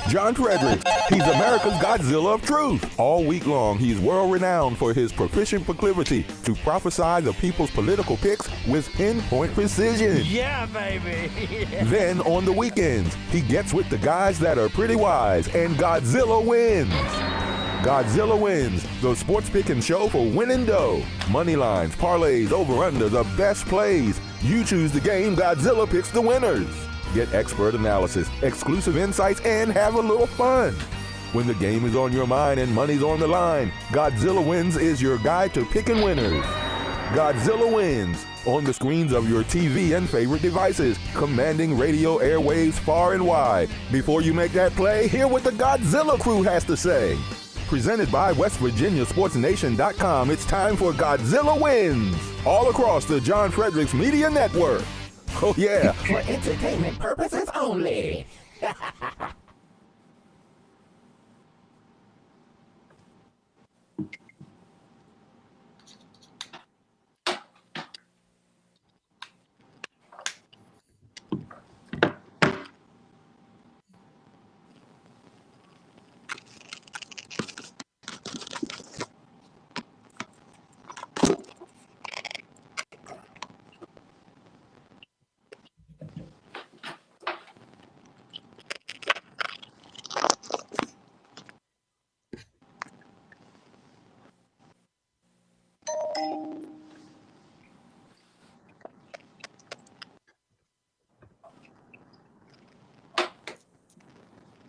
John Frederick, he's America's Godzilla of truth. All week long, he's world-renowned for his proficient proclivity to prophesy the people's political picks with pinpoint precision. Yeah, baby! Then, on the weekends, he gets with the guys that are pretty wise, and Godzilla wins. Godzilla Wins, the sports picking show for winning dough. Money lines, parlays, over-under, the best plays. You choose the game, Godzilla picks the winners. Get expert analysis, exclusive insights, and have a little fun. When the game is on your mind and money's on the line, Godzilla Wins is your guide to picking winners. Godzilla Wins, on the screens of your TV and favorite devices, commanding radio airwaves far and wide. Before you make that play, hear what the Godzilla crew has to say. Presented by WestVirginiaSportsNation.com, it's time for Godzilla Wins, all across the John Fredericks Media Network. Oh yeah. For entertainment purposes only.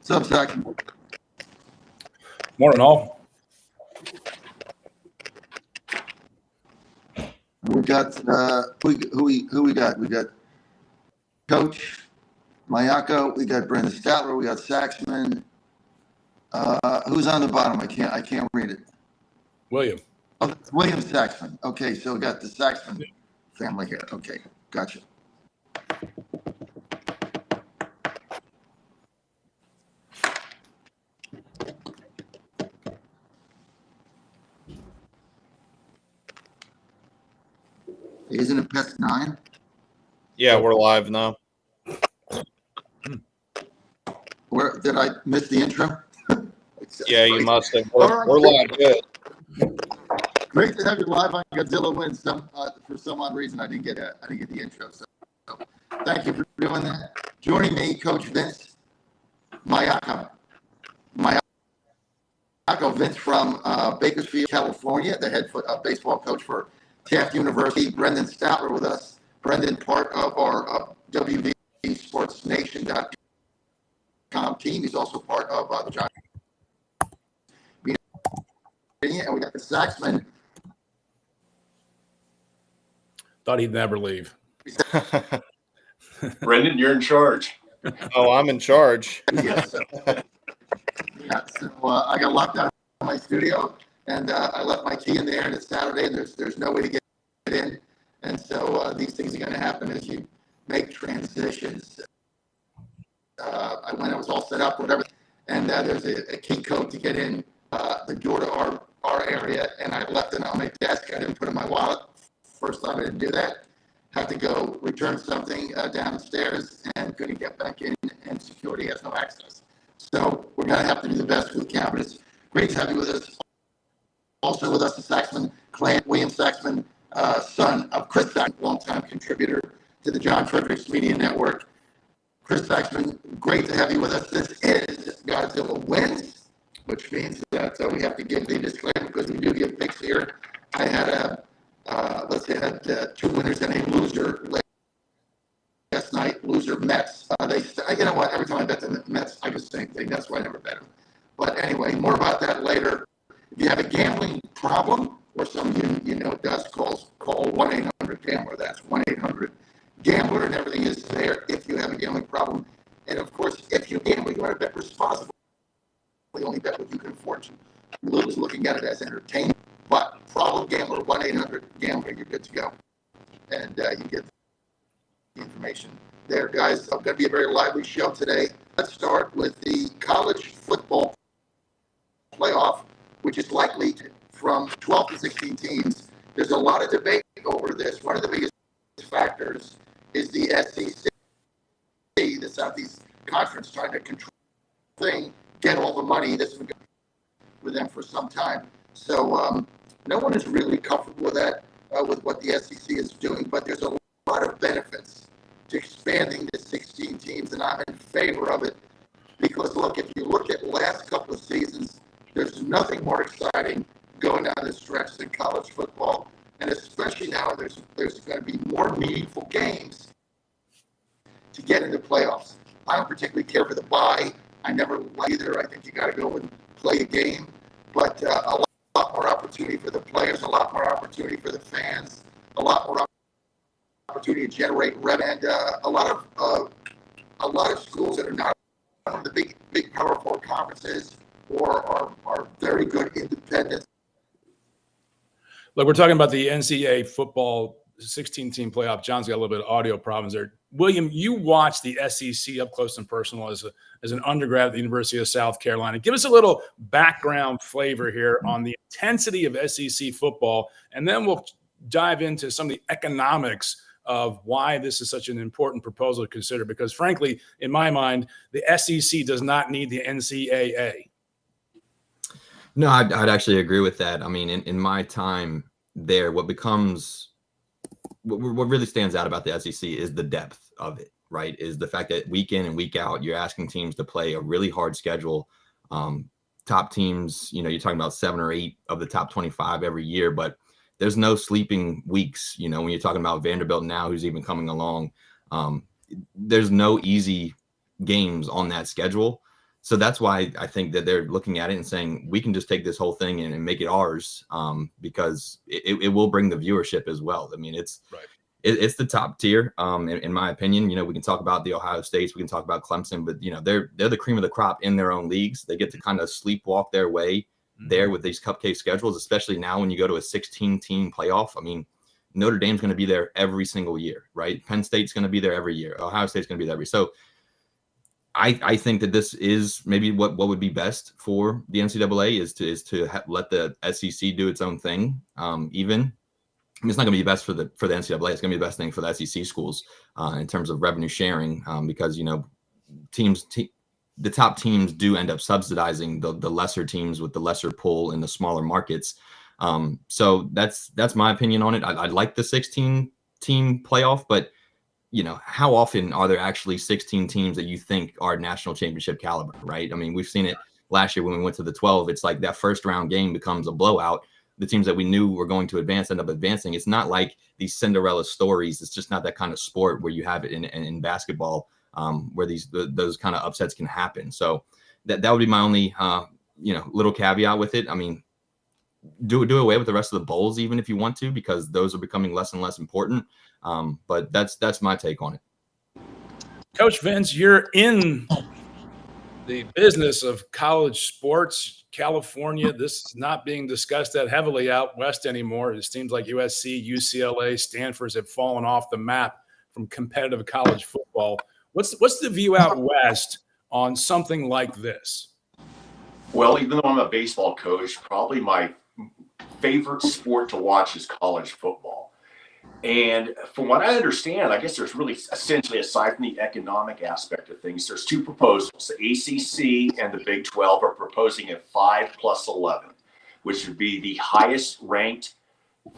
What's up, Zach? Morning, all. We got who we got? We got Coach Mayako. We got Brenda Statler. We got Saxman. Who's on the bottom? I can't read it. William. Oh, that's William Saxman. Okay, so we got the Saxman family here. Okay, gotcha. Isn't it past 9? Yeah, we're live now. Where did I miss the intro? Yeah, you must have. All right. We're live. Good. Great to have you live on Godzilla Win. For some odd reason, I didn't get the intro. So thank you for doing that. Joining me, Coach Vince Mayako. Vince from Bakersfield, California, the head baseball coach for Taft University. Brendan Statler with us. Brendan, part of our WVSportsNation.com team. He's also part of the John. And we got the Saxman. Thought he'd never leave. Brendan, you're in charge. Oh, I'm in charge. So I got locked out of my studio, and I left my key in there, and it's Saturday, and there's no way to get in. And so these things are going to happen as you make transitions. I was all set up, whatever, and there's a key code to get in the door to our area, and I left it on my desk. I didn't put it in my wallet. First time I didn't do that. Had to go return something downstairs and couldn't get back in, and security has no access. So we're going to have to do the best we can, but it's great to have you with us. Also with us, the Saxman clan, William Saxman, son of Chris Saxman, longtime contributor to the John Fredericks Media Network. Chris Saxman, great to have you with us. This is Godzilla Wins, which means that we have to give the disclaimer because we do give picks here. I had two winners and a loser last night. Loser Mets. You know what? Every time I bet the Mets, I do the same thing. That's why I never bet them. But anyway, more about that later. If you have a gambling problem, or someone you know does, call 1-800-GAMBLER. That's 1-800-GAMBLER, and everything is there if you have a gambling problem. And of course, if you gamble, you want to bet responsibly. Only bet what you can afford. Lou is looking at it as entertainment, but problem gambler, 1-800-GAMBLER, you're good to go. And you get the information there, guys. It's going to be a very lively show today. Let's start with the college football playoff, which is likely from 12 to 16 teams. There's a lot of debate over this. One of the biggest factors is the SEC, the Southeast Conference, trying to control thing, get all the money. This has been with them for some time. So no one is really comfortable with that, with what the SEC is doing. But there's a lot of benefits to expanding to 16 teams, and I'm in favor of it. Because, look, if you look at the last couple of seasons, there's nothing more exciting going down the stretch than college football. And especially now, there's going to be more meaningful games to get into playoffs. I don't particularly care for the bye. I never like either. I think you got to go and play a game. But a lot more opportunity for the players, a lot more opportunity for the fans, a lot more opportunity to generate revenue, and a lot of schools that are not one of the big Power Four conferences or are very good independents. Look, we're talking about the NCAA football 16-team playoff. John's got a little bit of audio problems there. William, you watched the SEC up close and personal as an undergrad at the University of South Carolina. Give us a little background flavor here on the intensity of SEC football, and then we'll dive into some of the economics of why this is such an important proposal to consider. Because frankly, in my mind, the SEC does not need the NCAA. No, I'd actually agree with that. I mean, in my time there, what really stands out about the SEC is the depth of it, right? Is the fact that week in and week out, you're asking teams to play a really hard schedule. Top teams, you're talking about 7 or 8 of the top 25 every year, but there's no sleeping weeks. When you're talking about Vanderbilt now, who's even coming along, there's no easy games on that schedule. So that's why I think that they're looking at it and saying, we can just take this whole thing and make it ours, because it will bring the viewership as well. I mean, it's the top tier, in my opinion. We can talk about the Ohio States, we can talk about Clemson, but they're the cream of the crop in their own leagues. They get to kind of sleepwalk their way there with these cupcake schedules, especially now when you go to a 16-team playoff. I mean, Notre Dame's going to be there every single year, right? Penn State's going to be there every year. Ohio State's going to be there every. So I think that this is maybe what would be best for the NCAA is to let the SEC do its own thing. It's not going to be best for the NCAA. It's going to be the best thing for the SEC schools in terms of revenue sharing, because the top teams do end up subsidizing the lesser teams with the lesser pull in the smaller markets. So that's my opinion on it. I like the 16-team playoff, but how often are there actually 16 teams that you think are national championship caliber, right? I mean, we've seen it last year when we went to the 12. It's like that first round game becomes a blowout. The teams that we knew were going to advance end up advancing. It's not like these Cinderella stories. It's just not that kind of sport where you have it in basketball, where those kind of upsets can happen. So that would be my only little caveat with it. I mean, do away with the rest of the bowls even if you want to, because those are becoming less and less important. But that's my take on it. Coach Vince, you're in the business of college sports. California, this is not being discussed that heavily out west anymore. It seems like USC, UCLA, Stanford have fallen off the map from competitive college football. What's the view out west on something like this? Well, even though I'm a baseball coach, probably my favorite sport to watch is college football. And from what I understand, I guess there's really essentially, aside from the economic aspect of things, there's 2 proposals. The ACC and the Big 12 are proposing a 5+11, which would be the highest ranked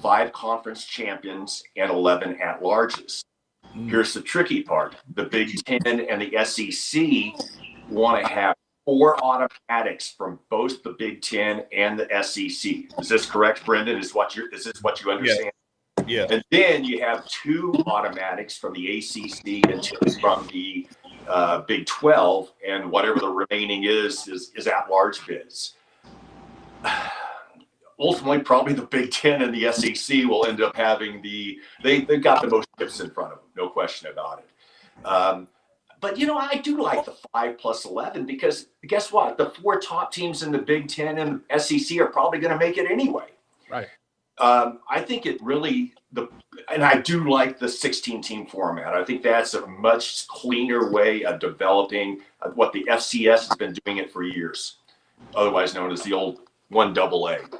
5 conference champions and 11 at-larges. Here's the tricky part. The Big 10 and the SEC want to have 4 automatics from both the Big 10 and the SEC. Is this correct, Brendan? Is this what you understand? Yeah. And then you have 2 automatics from the ACC and 2 from the Big 12, and whatever the remaining is at-large bids. Ultimately, probably the Big 10 and the SEC will end up having they've got the most chips in front of them, no question about it. But, I do like the 5+11 because guess what? The 4 top teams in the Big 10 and SEC are probably going to make it anyway. Right. I think it really, and I do like the 16-team format. I think that's a much cleaner way of developing what the FCS has been doing it for years, otherwise known as the old 1AA.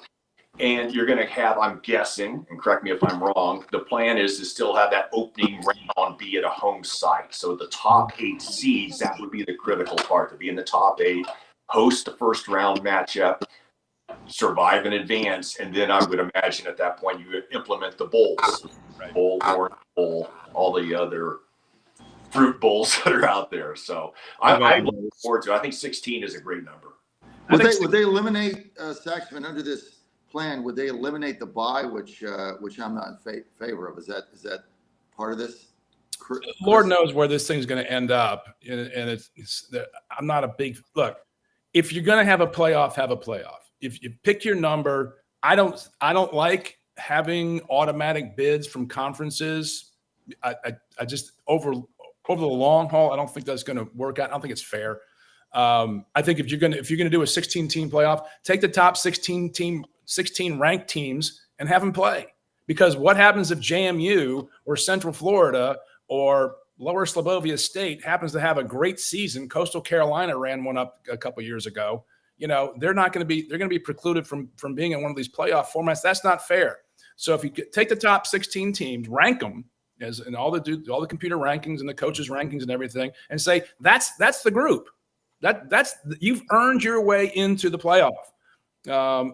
And you're going to have, I'm guessing, and correct me if I'm wrong, the plan is to still have that opening round be at a home site. So the top 8 seeds, that would be the critical part, to be in the top 8, host the first round matchup, survive in advance, and then I would imagine at that point you would implement the bowls, bowl, orange bowl, all the other fruit bowls that are out there. So I'm looking forward to it. I think 16 is a great number. Would they eliminate Saxman under this plan? Would they eliminate the bye, which I'm not in favor of? Is that part of this? Lord knows where this thing's going to end up, and I'm not a big look. If you're going to have a playoff, have a playoff. If you pick your number, I don't like having automatic bids from conferences. I just over the long haul, I don't think that's going to work out. I don't think it's fair. I think if you're going to do a 16-team playoff, take the top 16 ranked teams and have them play. Because what happens if JMU or Central Florida or Lower Slobovia State happens to have a great season? Coastal Carolina ran one up a couple years ago. They're going to be precluded from being in one of these playoff formats. That's not fair. So if you take the top 16 teams, rank them and all the computer rankings and the coaches rankings and everything, and say that's the group that's you've earned your way into the playoff,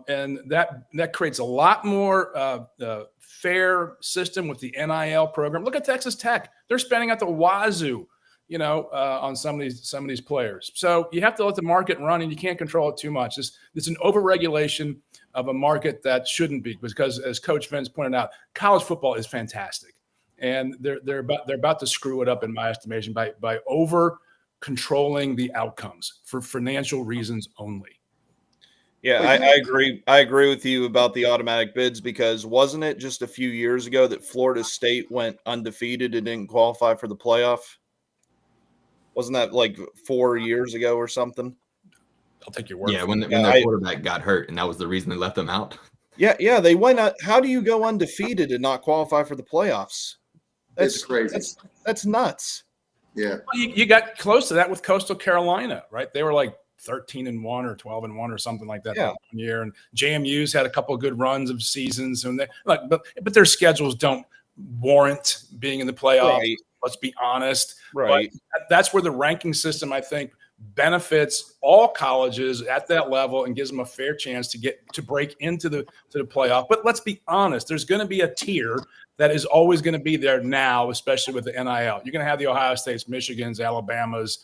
and that creates a lot more fair system with the NIL program. Look at Texas Tech; they're spending at the wazoo, on some of these players. So you have to let the market run, and you can't control it too much. It's an overregulation of a market that shouldn't be, because as Coach Vince pointed out, college football is fantastic, and they're about to screw it up, in my estimation, by over controlling the outcomes for financial reasons only. Yeah, I agree. I agree with you about the automatic bids, because wasn't it just a few years ago that Florida State went undefeated and didn't qualify for the playoff? Wasn't that like 4 years ago or something? I'll take your word. Yeah, when their quarterback got hurt, and that was the reason they left them out. Yeah, they went out. How do you go undefeated and not qualify for the playoffs? That's crazy. That's nuts. Yeah. Well, you got close to that with Coastal Carolina, right? They were like 13-1 or 12-1 or something like that one year, and JMU's had a couple of good runs of seasons, and but their schedules don't warrant being in the playoffs. Right. Let's be honest. Right. But that's where the ranking system, I think, benefits all colleges at that level and gives them a fair chance to break into the playoff. But let's be honest, there's going to be a tier that is always going to be there now, especially with the NIL. You're going to have the Ohio States, Michigans, Alabamas,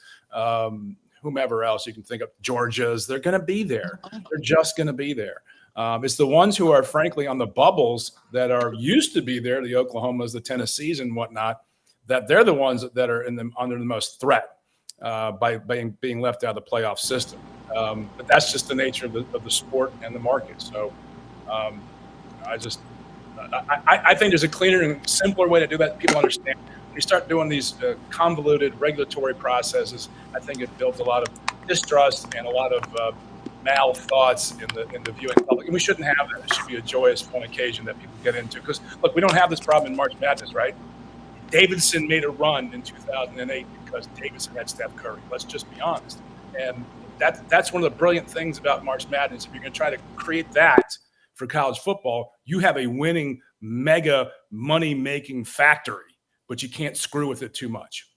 whomever else you can think of, Georgias. They're going to be there. They're just going to be there. It's the ones who are, frankly, on the bubbles that are used to be there, the Oklahomas, the Tennessees, and whatnot, that they're the ones that are under the most threat by being left out of the playoff system. But that's just the nature of the sport and the market. So I think there's a cleaner and simpler way to do that. People understand. When you start doing these convoluted regulatory processes, I think it builds a lot of distrust and a lot of mal thoughts in the viewing public. And we shouldn't have that. It should be a joyous, fun occasion that people get into. Because, look, we don't have this problem in March Madness, right? Davidson made a run in 2008 because Davidson had Steph Curry. Let's just be honest. And that's one of the brilliant things about March Madness. If you're going to try to create that for college football, you have a winning, mega money-making factory, but you can't screw with it too much.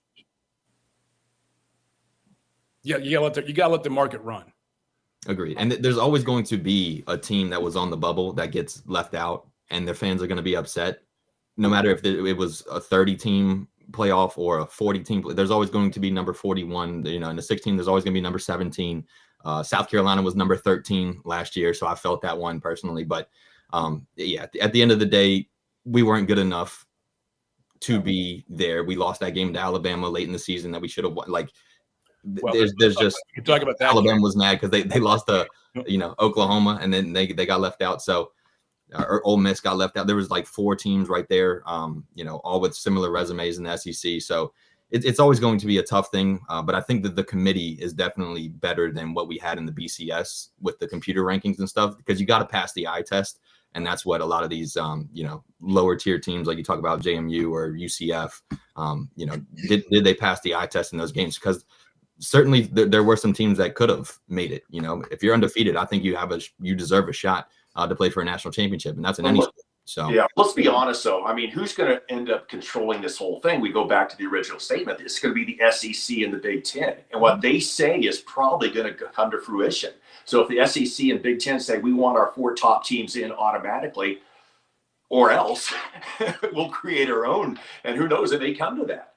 Yeah, you gotta let the market run. Agreed. And there's always going to be a team that was on the bubble that gets left out, and their fans are going to be upset. No matter if it was a 30-team playoff or a 40-team, there's always going to be number 41. In the 16, there's always going to be number 17. South Carolina was number 13 last year, so I felt that one personally. But at the end of the day, we weren't good enough to be there. We lost that game to Alabama late in the season that we should have won. There's just you talk about that. Alabama was mad because they lost to Oklahoma, and then they got left out. So. Or Ole Miss got left out. There was like 4 teams right there, all with similar resumes in the SEC. So it's always going to be a tough thing. But I think that the committee is definitely better than what we had in the BCS with the computer rankings and stuff, because you got to pass the eye test. And that's what a lot of these, lower tier teams, like you talk about JMU or UCF, did they pass the eye test in those games? Because certainly there were some teams that could have made it. If you're undefeated, I think you deserve a shot. to play for a national championship, and that's in any sport. So yeah, let's be honest though. I mean, who's going to end up controlling this whole thing? We go back to the original statement. It's going to be the SEC and the Big Ten, and what they say is probably going to come to fruition. So if the SEC and Big Ten say we want our 4 top teams in automatically, or else we'll create our own, and who knows if they come to that.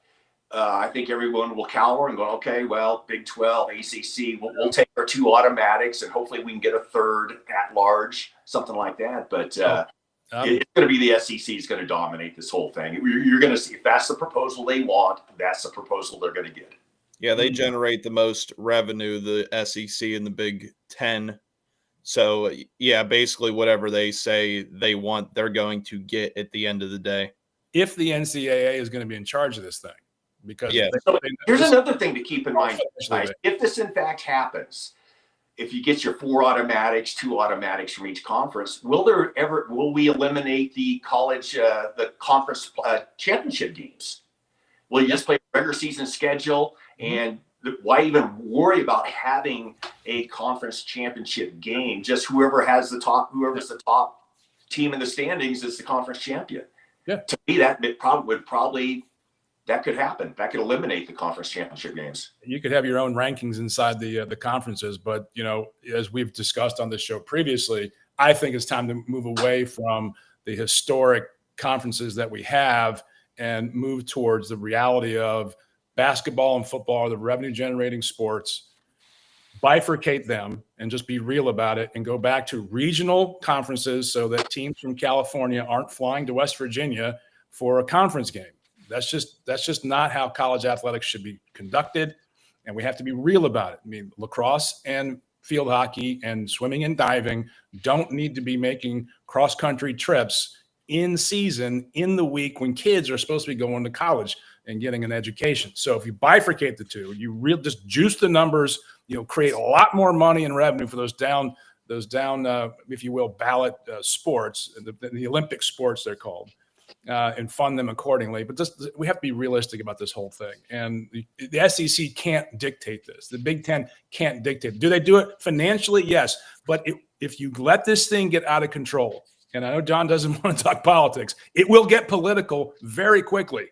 I think everyone will cower and go, okay, well, Big 12, ACC, we'll take our 2 automatics, and hopefully we can get a 3rd at large, something like that. But it's going to be the SEC is going to dominate this whole thing. You're going to see if that's the proposal they want, that's the proposal they're going to get. Yeah, they generate the most revenue, the SEC and the Big Ten. So, yeah, basically whatever they say they want, they're going to get at the end of the day. If the NCAA is going to be in charge of this thing. Because so here's another thing to keep in mind, guys. If this in fact happens, if you get your 4 automatics, 2 automatics from each conference, will we eliminate the college, the conference championship games? Will you just play a regular season schedule, and why even worry about having a conference championship game? Just whoever's the top team in the standings is the conference champion. Yeah. To me, that could happen. That could eliminate the conference championship games. You could have your own rankings inside the conferences, but as we've discussed on this show previously, I think it's time to move away from the historic conferences that we have and move towards the reality of basketball and football are the revenue-generating sports. Bifurcate them and just be real about it, and go back to regional conferences so that teams from California aren't flying to West Virginia for a conference game. That's just not how college athletics should be conducted, and we have to be real about it. I mean, lacrosse and field hockey and swimming and diving don't need to be making cross-country trips in season in the week when kids are supposed to be going to college and getting an education. So if you bifurcate the two, you just juice the numbers, create a lot more money and revenue for those down, if you will, ballot sports, the Olympic sports they're called. And fund them accordingly. But we have to be realistic about this whole thing. And the SEC can't dictate this. The Big Ten can't dictate. Do they do it financially? Yes. But if you let this thing get out of control, and I know John doesn't want to talk politics, it will get political very quickly,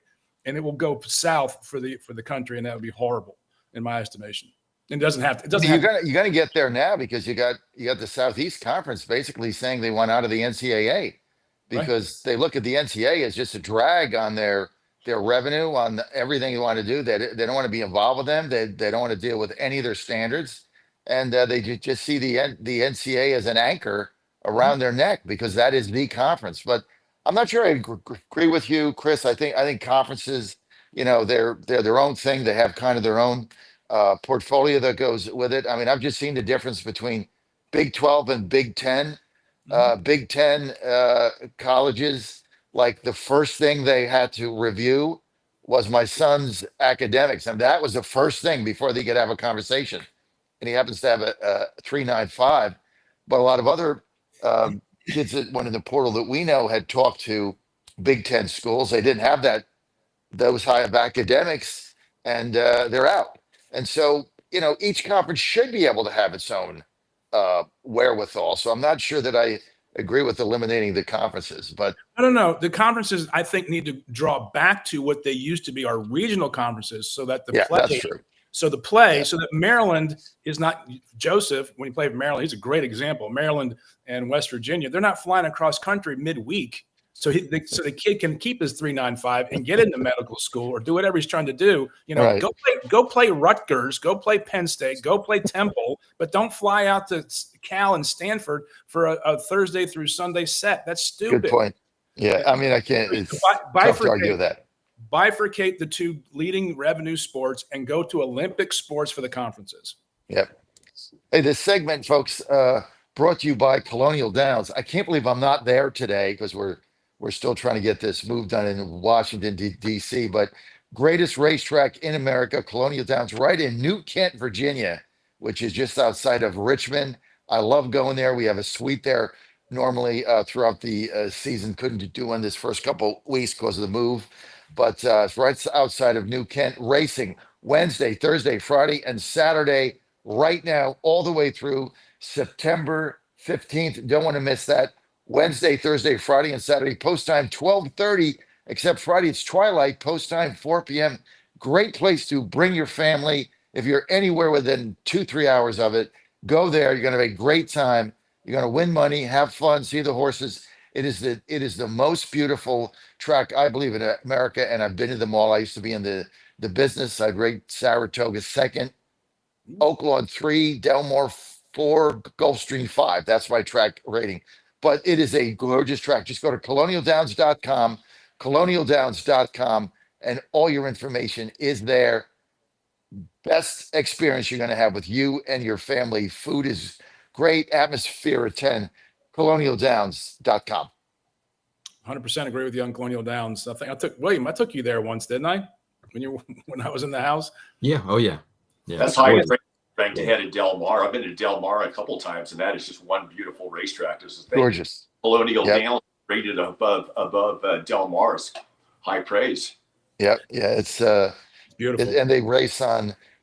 and it will go south for the country, and that would be horrible in my estimation. It doesn't have to. You're gonna get there now, because you got the Southeast Conference basically saying they want out of the NCAA. Because they look at the NCAA as just a drag on their revenue, on everything they want to do. They don't want to be involved with them. They don't want to deal with any of their standards, and they just see the NCAA as an anchor around their neck, because that is the conference. But I'm not sure I agree with you, Chris. I think conferences, they're their own thing. They have kind of their own portfolio that goes with it. I mean, I've just seen the difference between Big 12 and Big 10. Big 10 colleges, like the first thing they had to review was my son's academics, and that was the first thing before they could have a conversation. And he happens to have a 3.95, but a lot of other kids that went in the portal that we know had talked to Big 10 schools. They didn't have those high of academics, and they're out. And so each conference should be able to have its own wherewithal. So I'm not sure that I agree with eliminating the conferences, but I don't know. The conferences, I think, need to draw back to what they used to be, our regional conferences, so that that's true. So so that Maryland is not Joseph. When he played for Maryland, he's a great example. Maryland and West Virginia, they're not flying across country midweek. So the kid can keep his 3.95 and get into medical school or do whatever he's trying to do. Right. Go play Rutgers, go play Penn State, go play Temple, but don't fly out to Cal and Stanford for a Thursday through Sunday set. That's stupid. Good point. Yeah, I mean, I can't. It's tough to argue that. Bifurcate the two leading revenue sports and go to Olympic sports for the conferences. Yep. Hey, this segment, folks, brought to you by Colonial Downs. I can't believe I'm not there today, because we're still trying to get this move done in Washington, D.C., but greatest racetrack in America, Colonial Downs, right in New Kent, Virginia, which is just outside of Richmond. I love going there. We have a suite there normally throughout the season. Couldn't do one this first couple weeks because of the move, but it's right outside of New Kent. Racing Wednesday, Thursday, Friday, and Saturday right now, all the way through September 15th. Don't want to miss that. Wednesday, Thursday, Friday, and Saturday. Post time 12:30, except Friday it's twilight. Post time 4 p.m. Great place to bring your family. If you're anywhere within 2-3 hours of it, go there. You're going to have a great time. You're going to win money, have fun, see the horses. It is the most beautiful track, I believe, in America, and I've been to them all. I used to be in the business. I'd rate Saratoga second, Oaklawn 3, Delmore 4, Gulfstream 5. That's my track rating. But it is a gorgeous track. Just go to colonialdowns.com, and all your information is there. Best experience you're going to have with you and your family. Food is great. Atmosphere at 10. colonialdowns.com. 100% agree with you on Colonial Downs. I think I took you there once, didn't I? When I was in the house. Yeah. Oh yeah. Yeah. That's high ranked ahead of Del Mar. I've been to Del Mar a couple times, and that is just one beautiful racetrack. This is Gorgeous. Colonial Downs rated above Del Mar's. High praise. Yeah, it's beautiful. And they race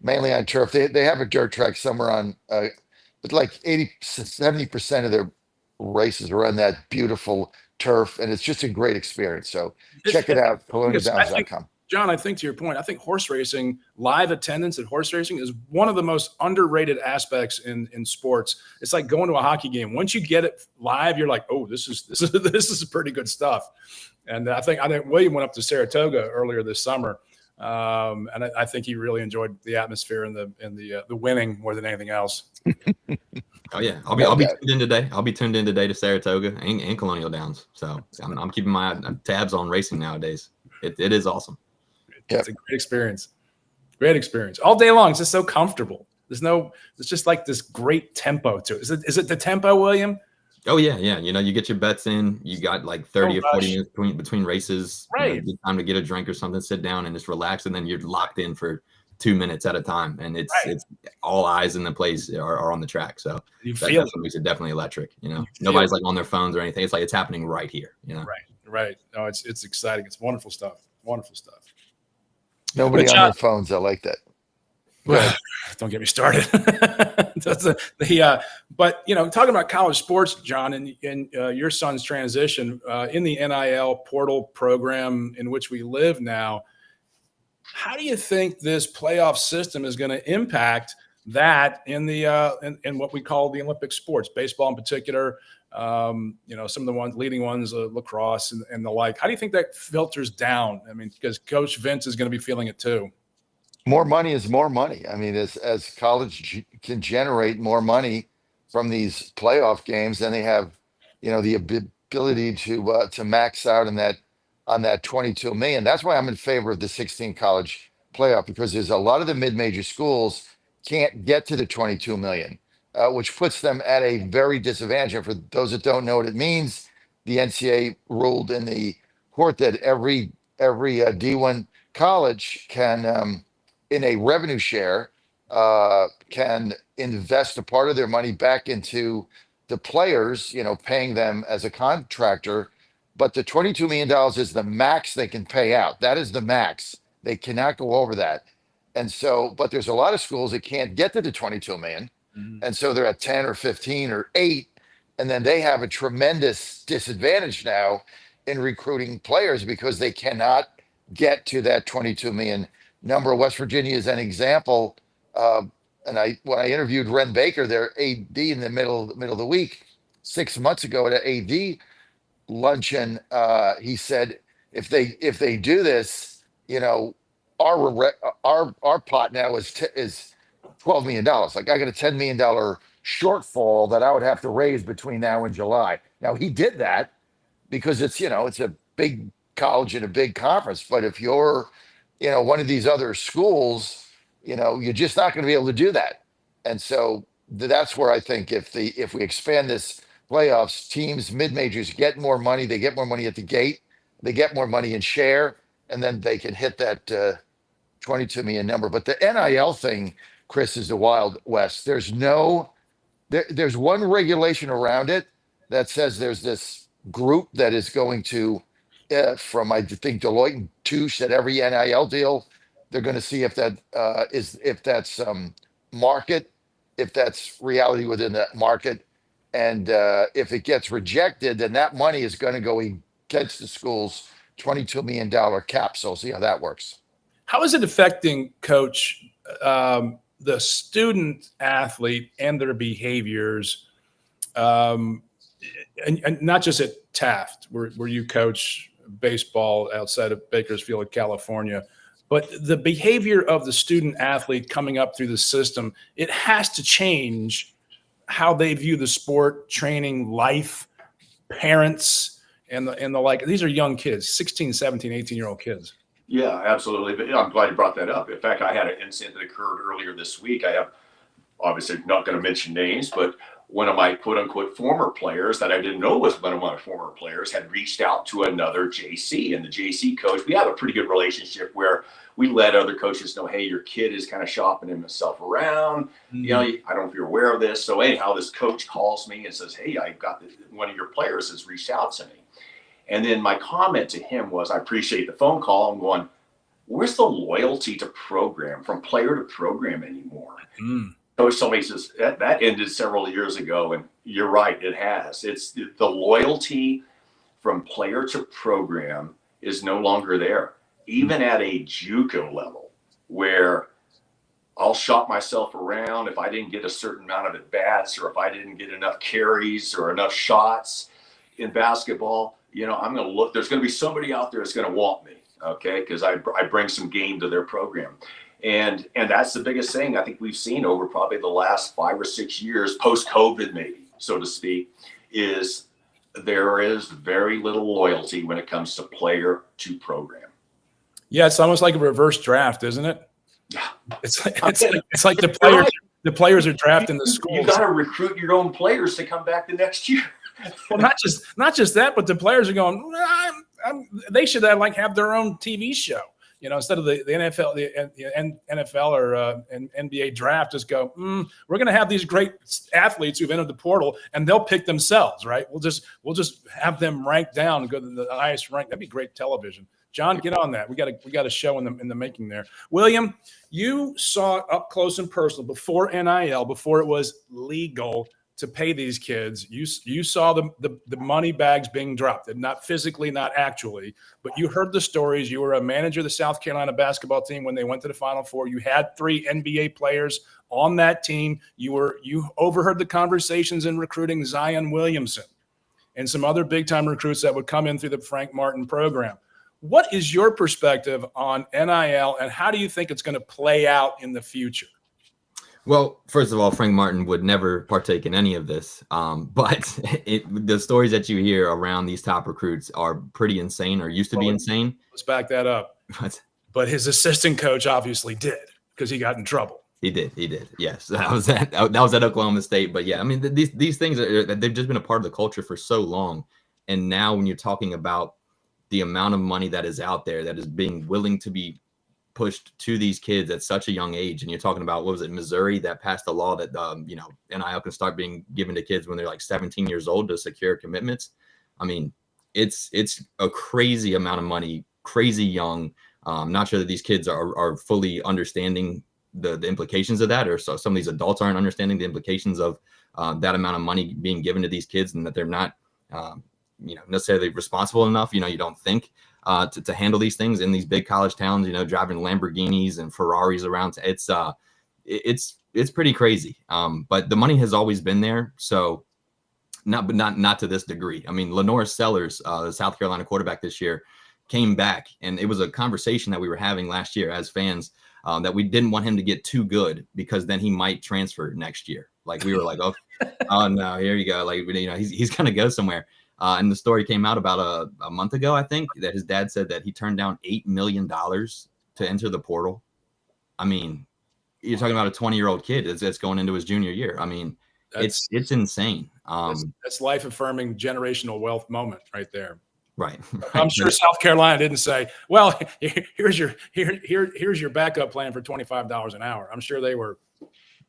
mainly on turf. They have a dirt track somewhere on, but like 70% of their races are on that beautiful turf, and it's just a great experience. So check it out, colonialdowns.com. John, I think to your point, I think horse racing, live attendance at horse racing is one of the most underrated aspects in sports. It's like going to a hockey game. Once you get it live, you're like, oh, this is pretty good stuff. And I think William went up to Saratoga earlier this summer, and I think he really enjoyed the atmosphere and the winning more than anything else. Oh yeah, I'll be tuned in today. I'll be tuned in today to Saratoga and Colonial Downs. So I'm keeping my tabs on racing nowadays. It is awesome. It's a great experience. Great experience. All day long. It's just so comfortable. It's just like this great tempo to it. Is it the tempo, William? Oh yeah. You know, you get your bets in. You got like 30 or 40 minutes between races. Right. You know, good time to get a drink or something, sit down and just relax, and then you're locked in for 2 minutes at a time. And it's all eyes in the place are on the track. So that makes it definitely electric. You know, nobody's like on their phones or anything. It's like it's happening right here. You know. Right. No, it's exciting. It's wonderful stuff. Wonderful stuff. Nobody on their phones. I like that. Don't get me started. But talking about college sports, John, and your son's transition in the NIL portal program in which we live now, how do you think this playoff system is going to impact that in what we call the Olympic sports, baseball in particular? Some of the leading ones, lacrosse and the like. How do you think that filters down? I mean, because Coach Vince is going to be feeling it too. More money is more money. I mean, as college can generate more money from these playoff games, then they have, the ability to max out on that 22 million. That's why I'm in favor of the 16 college playoff, because there's a lot of the mid-major schools can't get to the 22 million. Which puts them at a very disadvantage. And for those that don't know what it means, the NCAA ruled in the court that every D1 college can, in a revenue share, can invest a part of their money back into the players, paying them as a contractor. But the $22 million is the max they can pay out. That is the max. They cannot go over that. And so, but there's a lot of schools that can't get to the 22 million. And so they're at 10 or 15 or 8, and then they have a tremendous disadvantage now in recruiting players because they cannot get to that 22 million number. West Virginia is an example. And when I interviewed Ren Baker, their AD, in the middle of the week, 6 months ago at an AD luncheon, he said, if they do this, our pot now is $12 million. Like, I got a $10 million shortfall that I would have to raise between now and July. Now, he did that because it's a big college and a big conference. But if you're, one of these other schools, you're just not going to be able to do that. And so that's where I think if we expand this playoffs, teams, mid-majors get more money. They get more money at the gate. They get more money in share, and then they can hit that 22 million number. But the NIL thing, Chris, is the Wild West. There's one regulation around it that says there's this group that is going to, from I think Deloitte and Touche, at every NIL deal, they're going to see if that's market, if that's reality within that market, And if it gets rejected, then that money is going to go against the school's $22 million cap. So see how that works. How is it affecting, Coach, the student athlete and their behaviors? And not just at Taft, where you coach baseball outside of Bakersfield, California, but the behavior of the student athlete coming up through the system, it has to change how they view the sport, training, life, parents, and the like. These are young kids, 16, 17, 18-year-old kids. Yeah, absolutely. But I'm glad you brought that up. In fact, I had an incident that occurred earlier this week. I have obviously not going to mention names, but one of my quote unquote former players that I didn't know was one of my former players had reached out to another JC, and the JC coach, we have a pretty good relationship where we let other coaches know, hey, your kid is kind of shopping himself around. Mm-hmm. You know, I don't know if you're aware of this. So anyhow, this coach calls me and says, hey, I got one of your players has reached out to me. And then my comment to him was, I appreciate the phone call. I'm going, where's the loyalty to program from player to program anymore? Mm. Coach told me, he says, that ended several years ago. And you're right, it has. It's the loyalty from player to program is no longer there. Even at a JUCO level, where I'll shop myself around if I didn't get a certain amount of at-bats or if I didn't get enough carries or enough shots in basketball, you know, I'm going to look. There's going to be somebody out there that's going to want me, okay, because I bring some game to their program. And that's the biggest thing I think we've seen over probably the last 5 or 6 years, post-COVID maybe, so to speak, is there is very little loyalty when it comes to player to program. Yeah, it's almost like a reverse draft, isn't it? Yeah, it's like the players are drafting the schools. You got to recruit your own players to come back the next year. Well, not just that, but the players are going. They should have their own TV show, you know, instead of the NFL, the NFL or NBA draft. Just go. We're going to have these great athletes who've entered the portal, and they'll pick themselves, right? We'll just have them ranked down and go to the highest rank. That'd be great television. John, get on that. We got a show in the making there. William, you saw up close and personal before NIL, before it was legal to pay these kids. You saw the money bags being dropped, and not physically, not actually, but you heard the stories. You were a manager of the South Carolina basketball team when they went to the Final Four. You had 3 NBA players on that team. You overheard the conversations in recruiting Zion Williamson and some other big time recruits that would come in through the Frank Martin program. What is your perspective on NIL, and how do you think it's going to play out in the future? Well, first of all, Frank Martin would never partake in any of this. But the stories that you hear around these top recruits are pretty insane, or used to be insane. Let's back that up. But his assistant coach obviously did, because he got in trouble. He did. Yes, that was at Oklahoma State. But yeah, I mean, these things they've just been a part of the culture for so long. And now when you're talking about the amount of money that is out there that is being willing to be pushed to these kids at such a young age. And you're talking about, what was it, Missouri that passed a law that, NIL can start being given to kids when they're like 17 years old to secure commitments. I mean, it's a crazy amount of money, crazy young. Not sure that these kids are fully understanding the implications of that, or so some of these adults aren't understanding the implications of that amount of money being given to these kids, and that they're not, necessarily responsible enough. You don't think to handle these things in these big college towns. Driving Lamborghinis and Ferraris around. It's pretty crazy. But the money has always been there. So not to this degree. I mean, Lenore Sellers, the South Carolina quarterback this year, came back, and it was a conversation that we were having last year as fans, that we didn't want him to get too good, because then he might transfer next year. Like, we were like, oh no, here you go. Like, he's going to go somewhere. And the story came out about a month ago, I think, that his dad said that he turned down $8 million to enter the portal. I mean, you're talking about a 20-year-old kid that's going into his junior year. I mean, it's insane. That's life-affirming generational wealth moment right there. Right. I'm sure South Carolina didn't say, well, here's your backup plan for $25 an hour. I'm sure they were.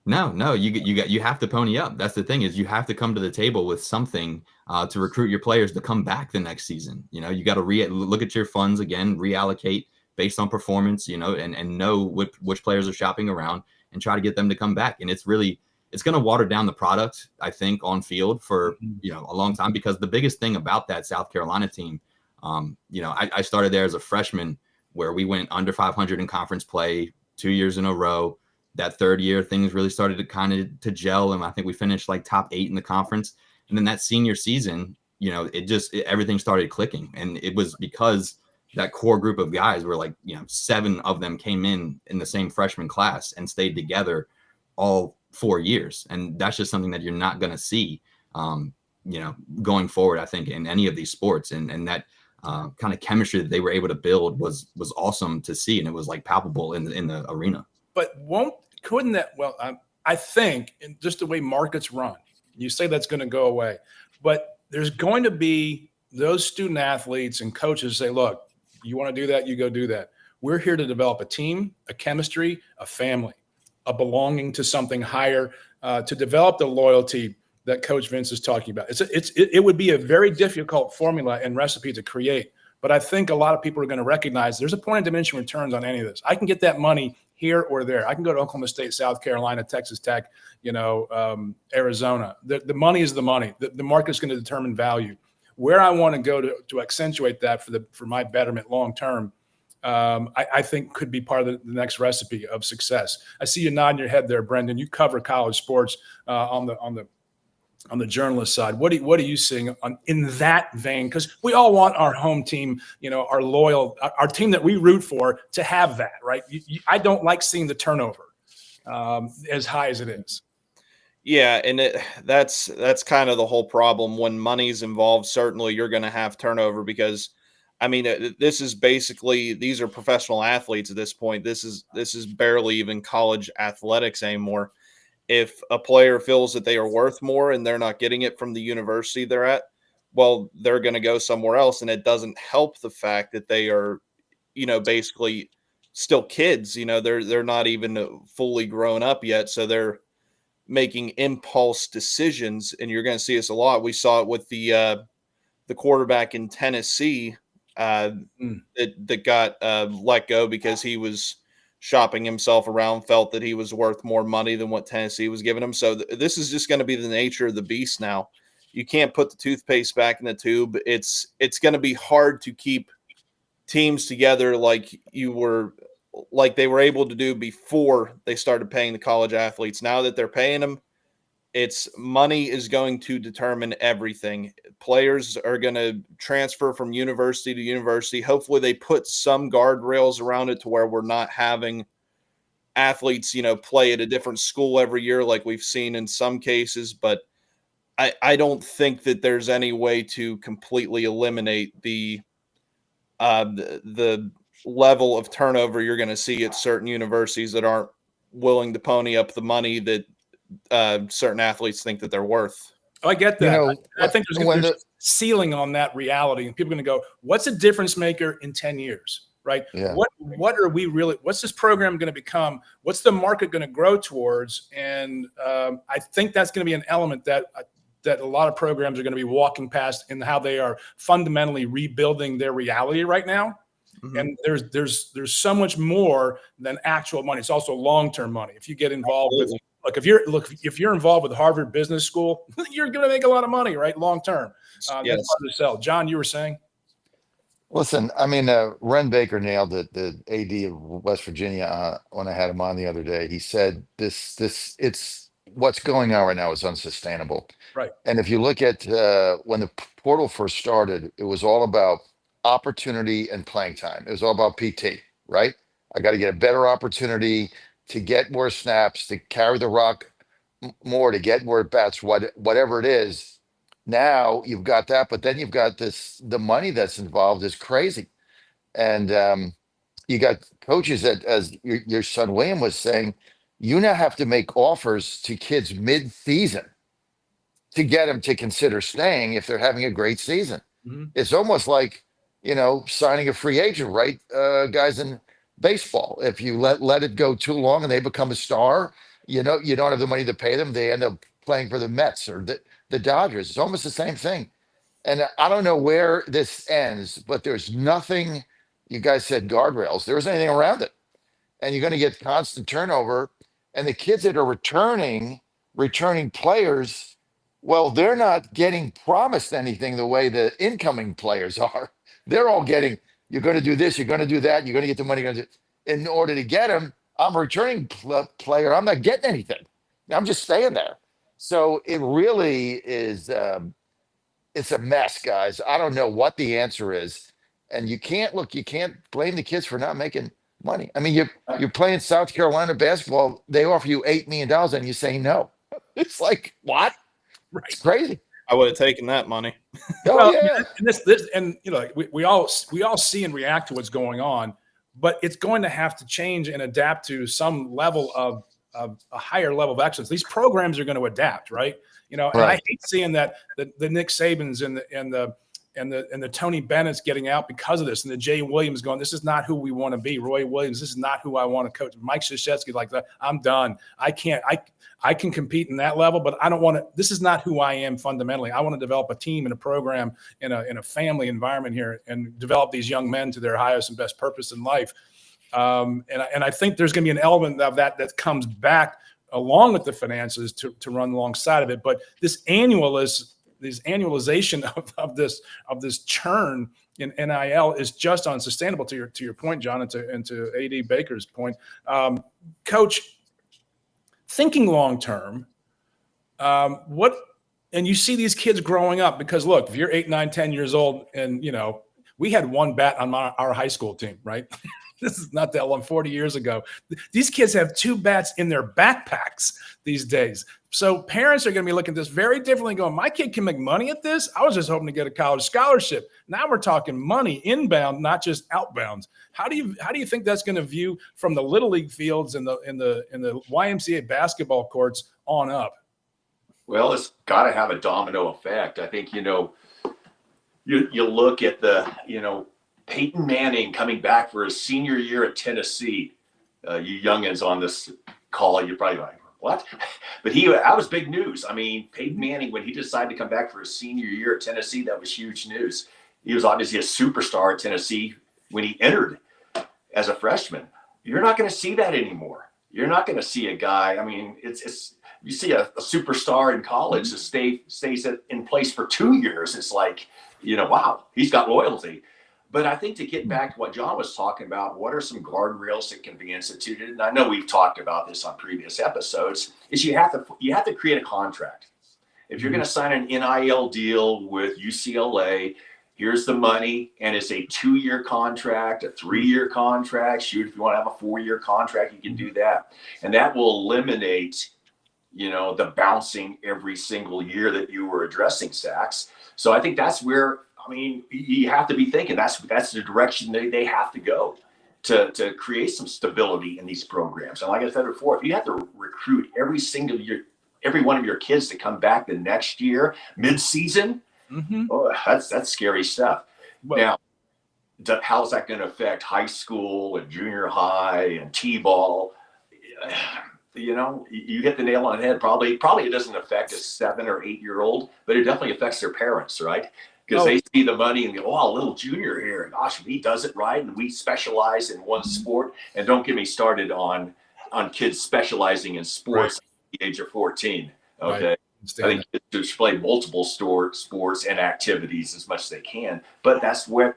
No, you have to pony up. That's the thing, is you have to come to the table with something to recruit your players to come back the next season. You got to look at your funds again, reallocate based on performance, and know which players are shopping around, and try to get them to come back. And it's really, it's going to water down the product, I think, on field for, a long time, because the biggest thing about that South Carolina team, I started there as a freshman, where we went under 500 in conference play 2 years in a row. That third year, things really started to gel, and I think we finished like top 8 in the conference. And then that senior season, everything started clicking, and it was because that core group of guys were like, 7 of them came in the same freshman class and stayed together all 4 years. And that's just something that you're not going to see, going forward, I think, in any of these sports. And that kind of chemistry that they were able to build was awesome to see. And it was like palpable in the arena. But couldn't that, I think, in just the way markets run, you say that's going to go away, but there's going to be those student athletes and coaches say, look, you want to do that, you go do that. We're here to develop a team, a chemistry, a family, a belonging to something higher, to develop the loyalty that Coach Vince is talking about. It would be a very difficult formula and recipe to create, but I think a lot of people are going to recognize there's a point of diminishing returns on any of this. I can get that money here or there. I can go to Oklahoma State, South Carolina, Texas Tech, Arizona. The money is the money. The market is going to determine value. Where I want to go to accentuate that for my betterment long term, I think could be part of the next recipe of success. I see you nodding your head there, Brendan. You cover college sports on the journalist side. What are you seeing in that vein? Because we all want our home team, our loyal, our team that we root for, to have that, right? I don't like seeing the turnover as high as it is. Yeah, and that's kind of the whole problem. When money's involved, certainly you're going to have turnover, because this is basically, these are professional athletes at this point. This is barely even college athletics anymore. If a player feels that they are worth more and they're not getting it from the university they're at, well, they're going to go somewhere else. And it doesn't help the fact that they are, basically still kids. They're not even fully grown up yet. So they're making impulse decisions, and you're going to see us a lot. We saw it with the quarterback in Tennessee that got let go because he was shopping himself around, felt that he was worth more money than what Tennessee was giving him. So this is just going to be the nature of the beast now. You can't put the toothpaste back in the tube. It's going to be hard to keep teams together like they were able to do before they started paying the college athletes. Now that they're paying them, money is going to determine everything. Players are going to transfer from university to university. Hopefully they put some guardrails around it to where we're not having athletes, play at a different school every year like we've seen in some cases. But I don't think that there's any way to completely eliminate the level of turnover you're going to see at certain universities that aren't willing to pony up the money that certain athletes think that they're worth. I get that. I think there's a ceiling on that reality, and people are going to go, what's a difference maker in 10 years, right? Yeah. What's this program going to become? What's the market going to grow towards? And I think that's going to be an element that a lot of programs are going to be walking past in how they are fundamentally rebuilding their reality right now. Mm-hmm. And there's so much more than actual money. It's also long-term money. If you get involved with, if you're involved with Harvard Business School, you're going to make a lot of money, right? Long-term. Yes. That's hard to sell. John, you were saying? Listen, Ren Baker nailed it, the AD of West Virginia, when I had him on the other day. He said it's what's going on right now is unsustainable. Right. And if you look at when the portal first started, it was all about opportunity and playing time. It was all about PT, right? I got to get a better opportunity to get more snaps, to carry the rock more, to get more at bats, whatever it is. Now you've got that, but then you've got the money that's involved is crazy. And you got coaches that, as your son William was saying, you now have to make offers to kids mid-season to get them to consider staying if they're having a great season. Mm-hmm. It's almost like, signing a free agent, right? Guys in baseball, if you let it go too long and they become a star, you don't have the money to pay them. They end up playing for the Mets or the Dodgers. It's almost the same thing. And I don't know where this ends, but there's nothing, you guys said guardrails, there isn't anything around it. And you're going to get constant turnover. And the kids that are returning returning players, well, they're not getting promised anything the way the incoming players are. They're all getting, you're going to do this, you're going to do that, you're going to get the money. In order to get them, I'm a returning player. I'm not getting anything. I'm just staying there. So it really is, it's a mess, guys. I don't know what the answer is. And you can't blame the kids for not making money. I mean, you're playing South Carolina basketball. They offer you $8 million and you say no. It's like, what? Right. It's crazy. I would have taken that money. Oh, Well, yeah. and we all see and react to what's going on, but it's going to have to change and adapt to some level of a higher level of excellence. These programs are going to adapt, right? And I hate seeing that the Nick Sabans and the Tony Bennett's getting out because of this, and the Jay Williams going, this is not who we want to be. Roy Williams, this is not who I want to coach. Mike Krzyzewski, like that, I'm done. I can compete in that level, but I don't want to. This is not who I am fundamentally. I want to develop a team and a program in a family environment here, and develop these young men to their highest and best purpose in life. And I think there's going to be an element of that comes back along with the finances to run alongside of it. But this annualization of this churn in NIL is just unsustainable. To your point, John, and to AD Baker's point, Coach, thinking long term, and you see these kids growing up, because look, if you're 8, 9, 10 years old, and we had one bat on our high school team, right? This is not that long, 40 years ago. These kids have 2 bats in their backpacks these days. So parents are going to be looking at this very differently, going, my kid can make money at this. I was just hoping to get a college scholarship. Now we're talking money inbound, not just outbounds. How do you think that's going to view from the little league fields and the YMCA basketball courts on up? Well, it's got to have a domino effect. I think, you look at Peyton Manning coming back for his senior year at Tennessee. You youngins on this call, you're probably like, what? But that was big news. I mean, Peyton Manning, when he decided to come back for his senior year at Tennessee, that was huge news. He was obviously a superstar at Tennessee when he entered as a freshman. You're not going to see that anymore. You're not going to see a guy. I mean, it's you see a superstar in college that stays in place for 2 years. It's like, wow, he's got loyalty. But I think to get back to what John was talking about, what are some guardrails that can be instituted? And I know we've talked about this on previous episodes, is you have to create a contract. If you're going to sign an NIL deal with UCLA, here's the money, and it's a 2-year contract, a 3-year contract. Shoot, if you want to have a 4-year contract, you can do that. And that will eliminate, the bouncing every single year that you were addressing, Sachs. So I think that's where, you have to be thinking that's the direction they have to go to create some stability in these programs. And like I said before, if you have to recruit every single year, every one of your kids to come back the next year, mid-season, that's scary stuff. Well, now, how is that going to affect high school and junior high and T-ball? You hit the nail on the head. Probably it doesn't affect a 7 or 8 year old, but it definitely affects their parents, right? Because they see the money and go, oh, a little junior here. Gosh, he does it right. And we specialize in one sport. And don't get me started on kids specializing in sports at the age of 14. Okay. Right. I think kids should play multiple sports and activities as much as they can. But that's the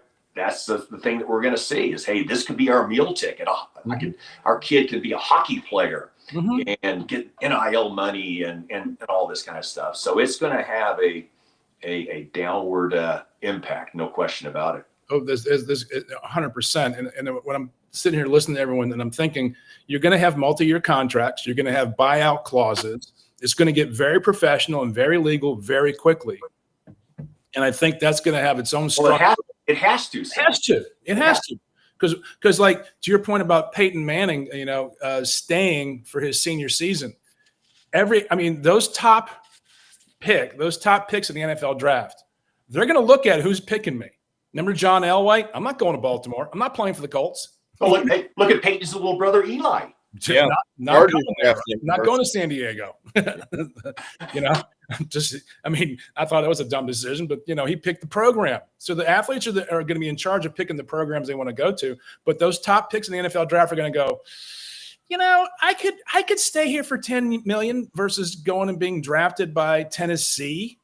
thing that we're going to see is, hey, this could be our meal ticket. Our kid could be a hockey player and get NIL money and all this kind of stuff. So it's going to have a downward impact, no question about it. Oh, there's 100%. And when I'm sitting here listening to everyone, and I'm thinking, you're going to have multi-year contracts, you're going to have buyout clauses. It's going to get very professional and very legal very quickly. And I think that's going to have its own structure. Well, it has to. It has to. Because like to your point about Peyton Manning, staying for his senior season, those top picks in the NFL draft, they're going to look at who's picking me. Remember John Elway? I'm not going to Baltimore. I'm not playing for the Colts. Oh, look at Peyton's little brother Eli. Yeah, not going to San Diego. I thought that was a dumb decision, but he picked the program. So the athletes are going to be in charge of picking the programs they want to go to. But those top picks in the NFL draft are going to go, I could stay here for 10 million versus going and being drafted by Tennessee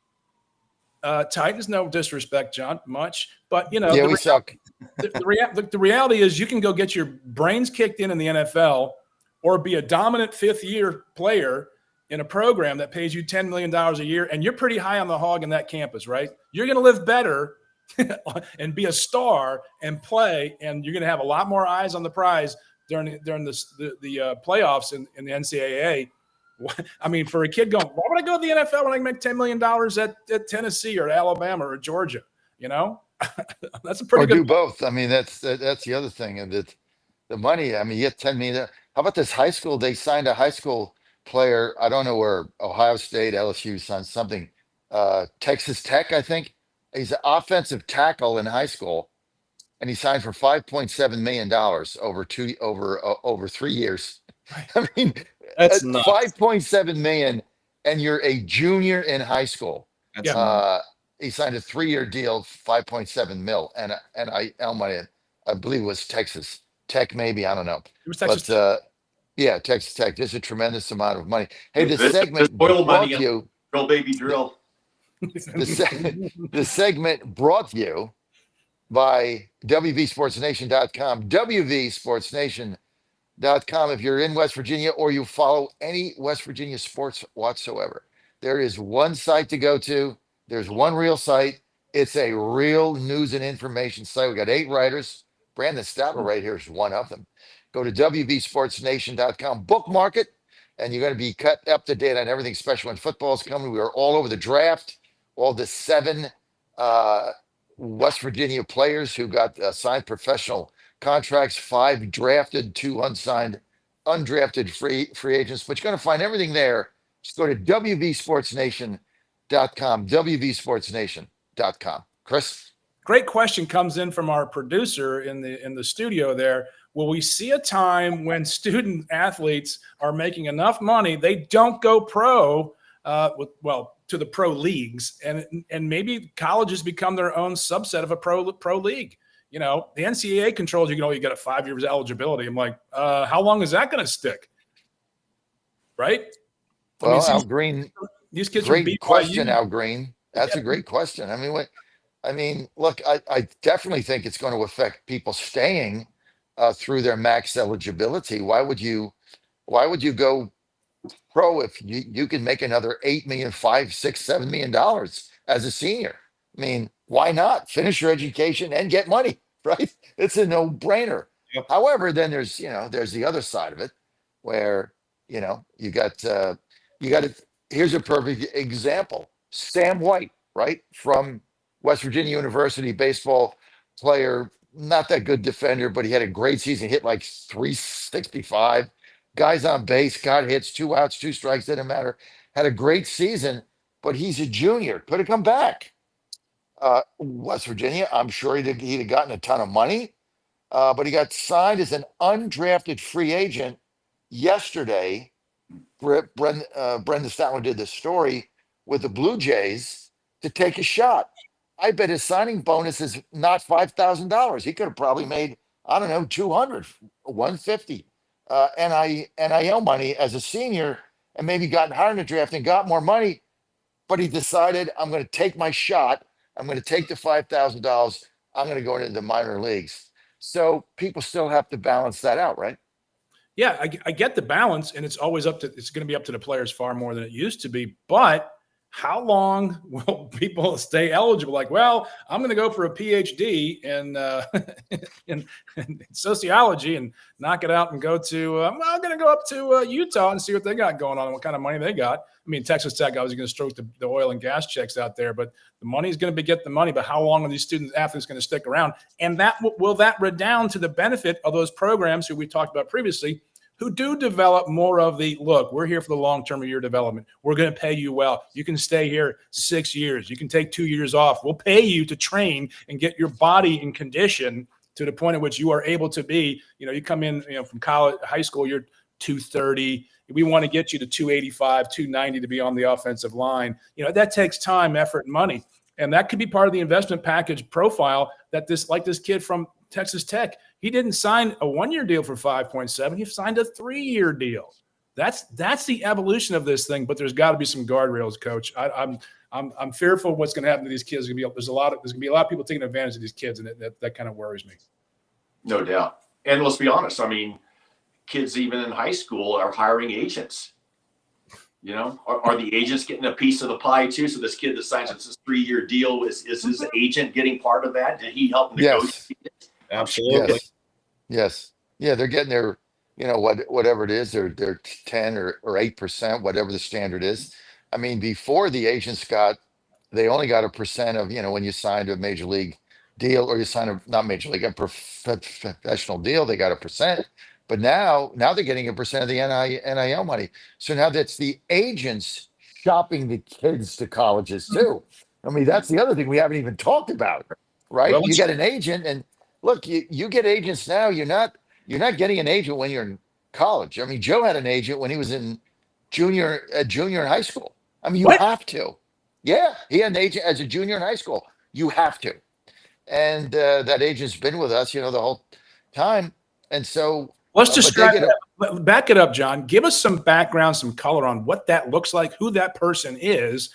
Titans. No disrespect, John, much, but Yeah, we suck. The reality is you can go get your brains kicked in the NFL or be a dominant fifth-year player in a program that pays you $10 million a year, and you're pretty high on the hog in that campus, right? You're going to live better and be a star and play, and you're going to have a lot more eyes on the prize during the playoffs in the NCAA. I mean, for a kid going, why would I go to the NFL when I can make $10 million at Tennessee or Alabama or Georgia? That's a pretty Or good. do both. I mean, that's the other thing. And that the money, I mean, you get 10 million. How about this high school? They signed a high school player. I don't know where Ohio State, LSU signed something. Texas Tech, I think. He's an offensive tackle in high school. And he signed for $5.7 million over 3 years. I mean, That's nuts. 5.7 million, and you're a junior in high school. That's He signed a 3-year deal, 5.7 mil, and I believe it was Texas Tech, maybe, I don't know. It was Texas. But yeah, Texas Tech. There's a tremendous amount of money. Hey, this This segment oil brought money. you. Drill, baby, drill. The segment brought to you by WVSportsNation.com. WVSportsNation.com. If you're in West Virginia or you follow any West Virginia sports whatsoever, there is one site to go to. There's one real site. It's a real news and information site. We got 8 writers. Brandon Statler right here is one of them. Go to WVSportsNation.com, bookmark it, and you're going to be cut up to date on everything special when football's coming. We are all over the draft, all the 7 West Virginia players who got signed professional contracts, 5 drafted, 2 unsigned, undrafted free agents. But you're going to find everything there. Just go to WVSportsNation.com, WVSportsNation.com. Chris? Great question comes in from our producer in the studio there. Will we see a time when student athletes are making enough money they don't go pro to the pro leagues, and maybe colleges become their own subset of a pro league? The NCAA controls you get a 5 years eligibility. I'm like, how long is that going to stick? Right? Well, Al Green, these kids great question, Al Green. That's a great question. Look, I definitely think it's going to affect people staying through their max eligibility. Why would you go pro if you can make another $8 million, $5, $6, $7 million as a senior? I mean, why not finish your education and get money, right? It's a no-brainer. Yep. However, then there's the other side of it where, you got it. Here's a perfect example. Sam White, right? From West Virginia University, baseball player, not that good defender, but he had a great season, hit like 365. Guys on base, got hits, 2 outs, 2 strikes, didn't matter. Had a great season, but he's a junior. Could have come back. West Virginia, I'm sure he'd have gotten a ton of money, but he got signed as an undrafted free agent yesterday. Brendan Statler did the story with the Blue Jays to take a shot. I bet his signing bonus is not $5,000. He could have probably made, I don't know, 200, 150 NIL money as a senior, and maybe gotten higher in the draft and got more money. But he decided, I'm going to take my shot. I'm going to take the $5,000. I'm going to go into the minor leagues. So people still have to balance that out, right? Yeah, I get the balance, and it's going to be up to the players far more than it used to be. But how long will people stay eligible? Like, well, I'm going to go for a PhD in sociology and knock it out and go to, I'm going to go up to Utah and see what they got going on and what kind of money they got. I mean, Texas Tech, I was going to stroke the oil and gas checks out there, but the money is going to get the money. But how long are these student athletes going to stick around? And will that redound to the benefit of those programs who we talked about previously, who do develop more of the, look, we're here for the long term of your development. We're going to pay you well. You can stay here 6 years. You can take 2 years off. We'll pay you to train and get your body in condition to the point at which you are able to be, you come in, from college, high school, you're 230. We want to get you to 285, 290 to be on the offensive line. That takes time, effort, and money. And that could be part of the investment package profile that this kid from Texas Tech. He didn't sign a 1-year deal for 5.7. He signed a 3-year deal. That's the evolution of this thing. But there's got to be some guardrails, Coach. I'm fearful of what's going to happen to these kids. There's going to be a lot of people taking advantage of these kids, and that kind of worries me. No doubt. And let's be honest. I mean, kids even in high school are hiring agents. You know, are the agents getting a piece of the pie too? So this kid that signs this 3-year deal, is his agent getting part of that? Did he help negotiate it? Absolutely. Yes. Yeah, they're getting their, whatever it is, their 10 or 8%, whatever the standard is. I mean, before the agents they only got a percent of, when you signed a major league deal or you sign a professional deal, they got a percent. But now they're getting a percent of the NIL money. So now that's the agents shopping the kids to colleges too. I mean, that's the other thing we haven't even talked about, right? Well, You get an agent, and look, you get agents now. You're not getting an agent when you're in college. I mean, Joe had an agent when he was in junior in high school. I mean, you have to. Yeah, he had an agent as a junior in high school. You have to. And that agent's been with us, the whole time. And so let's describe that. Back it up, John. Give us some background, some color on what that looks like, who that person is.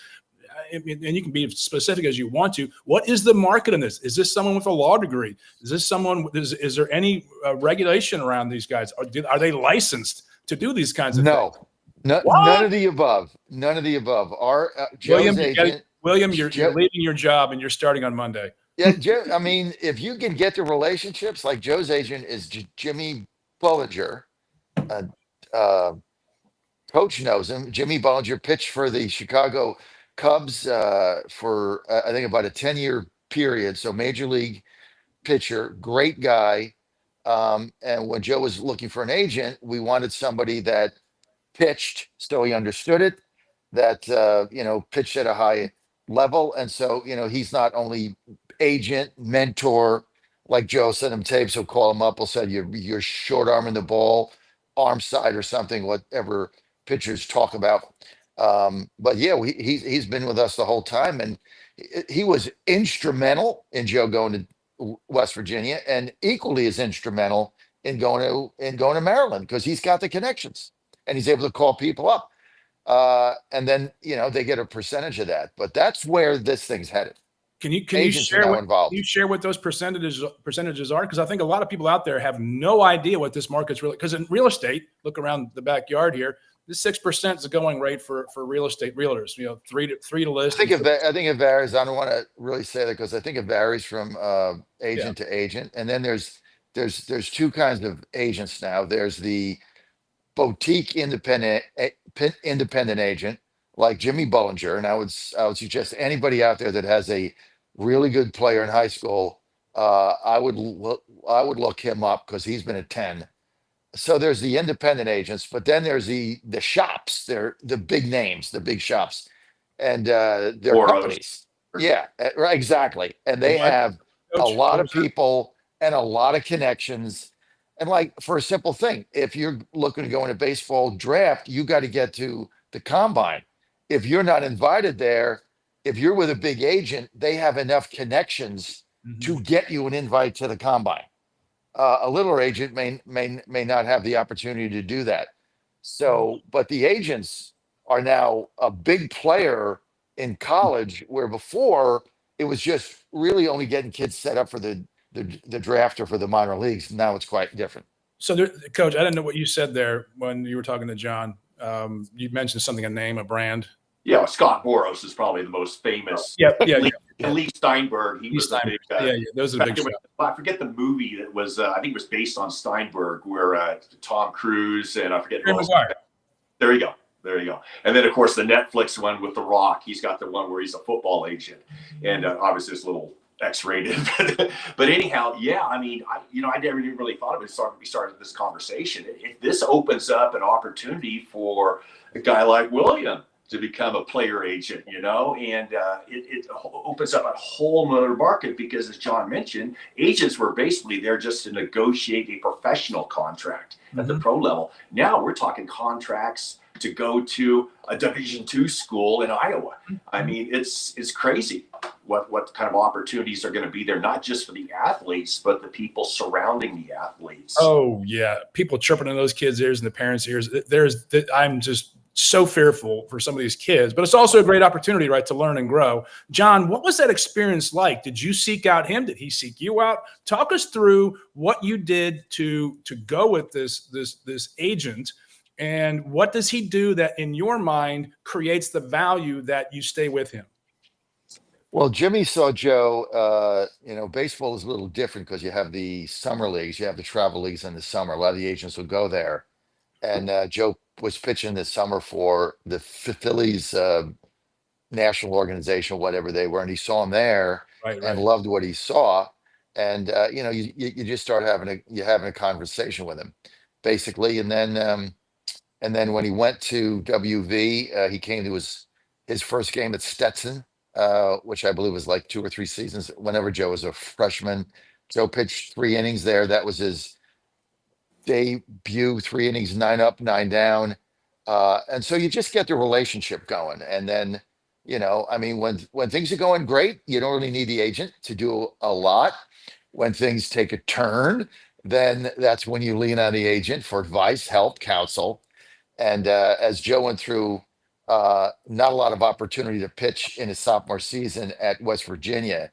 And you can be as specific as you want to. What is the market in this? Is this someone with a law degree? Is this someone? Is there any regulation around these guys? Are they licensed to do these kinds of things? No, none of the above. None of the above. Our Joe's agent, William, you're leaving your job and you're starting on Monday. Yeah, Joe. I mean, if you can get the relationships, like Joe's agent is Jimmy Bollinger. Coach knows him. Jimmy Bollinger pitched for the Chicago Cubs for I think about a 10-year period. So major league pitcher, great guy. And when Joe was looking for an agent, we wanted somebody that pitched, so he understood it, that pitched at a high level. And so, he's not only agent, mentor, like Joe sent him tapes, he'll call him up, he'll say you're short arming the ball, arm side or something, whatever pitchers talk about. But yeah, he's been with us the whole time, and he was instrumental in Joe going to West Virginia, and equally as instrumental in going to Maryland, because he's got the connections and he's able to call people up. And then they get a percentage of that. But that's where this thing's headed. Can you share what those percentages are? Because I think a lot of people out there have no idea what this market's really. Because in real estate, look around the backyard here. This 6% is a going rate for real estate realtors. Three to list. I think it varies. I don't want to really say that because I think it varies from agent to agent. And then there's two kinds of agents now. There's the boutique independent agent like Jimmy Bollinger, and I would suggest anybody out there that has a really good player in high school, I would look him up because he's been a 10. So there's the independent agents, but then there's the shops. They're the big names, the big shops, and they're companies. Yeah, right, exactly. And they have a lot of people and a lot of connections. And like for a simple thing, if you're looking to go in a baseball draft, you got to get to the combine. If you're not invited there, if you're with a big agent, they have enough connections to get you an invite to the combine. A little agent may not have the opportunity to do that. So, but the agents are now a big player in college, where before it was just really only getting kids set up for the draft or for the minor leagues. Now it's quite different. So, Coach, I didn't know what you said there when you were talking to John. You mentioned something, a name, a brand. Yeah, Scott Boros is probably the most famous. Lee Steinberg. He was a big. Those are big. I forget the movie that was. I think it was based on Steinberg, where Tom Cruise and I forget. There you go. And then of course the Netflix one with The Rock. He's got the one where he's a football agent, and obviously it's a little X-rated. But anyhow, yeah. I mean, I never even really thought of it. We started this conversation. If this opens up an opportunity for a guy like William to become a player agent, and it opens up a whole nother market, because as John mentioned, agents were basically there just to negotiate a professional contract at the pro level. Now we're talking contracts to go to a Division II school in Iowa. I mean, it's crazy. what kind of opportunities are going to be there, not just for the athletes, but the people surrounding the athletes. Oh yeah, people chirping in those kids' ears and the parents' ears. I'm just so fearful for some of these kids, but it's also a great opportunity, right, to learn and grow. John, what was that experience like? Did you seek out him? Did he seek you out? Talk us through what you did to go with this agent, and what does he do that, in your mind, creates the value that you stay with him? Well, Jimmy saw Joe. Baseball is a little different because you have the summer leagues, you have the travel leagues in the summer. A lot of the agents will go there. And Joe was pitching this summer for the Phillies national organization, whatever they were. And he saw him there and loved what he saw. And, you just start having a conversation with him, basically. And then when he went to WV, he came to his first game at Stetson, which I believe was like 2 or 3 seasons. Whenever Joe was a freshman, Joe pitched 3 innings there. That was his debut, 3 innings, 9 up, 9 down. And so you just get the relationship going. And then, when things are going great, you don't really need the agent to do a lot. When things take a turn, then that's when you lean on the agent for advice, help, counsel. And as Joe went through not a lot of opportunity to pitch in his sophomore season at West Virginia,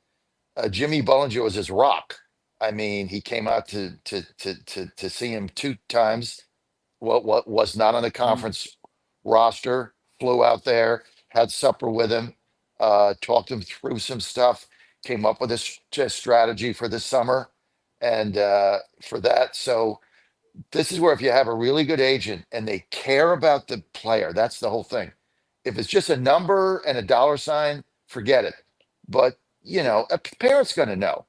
Jimmy Bollinger was his rock. I mean, he came out to see him 2 times. What was not on the conference roster, flew out there, had supper with him, talked him through some stuff, came up with a strategy for this summer, and for that. So this is where, if you have a really good agent and they care about the player, that's the whole thing. If it's just a number and a dollar sign, forget it. But a parent's going to know.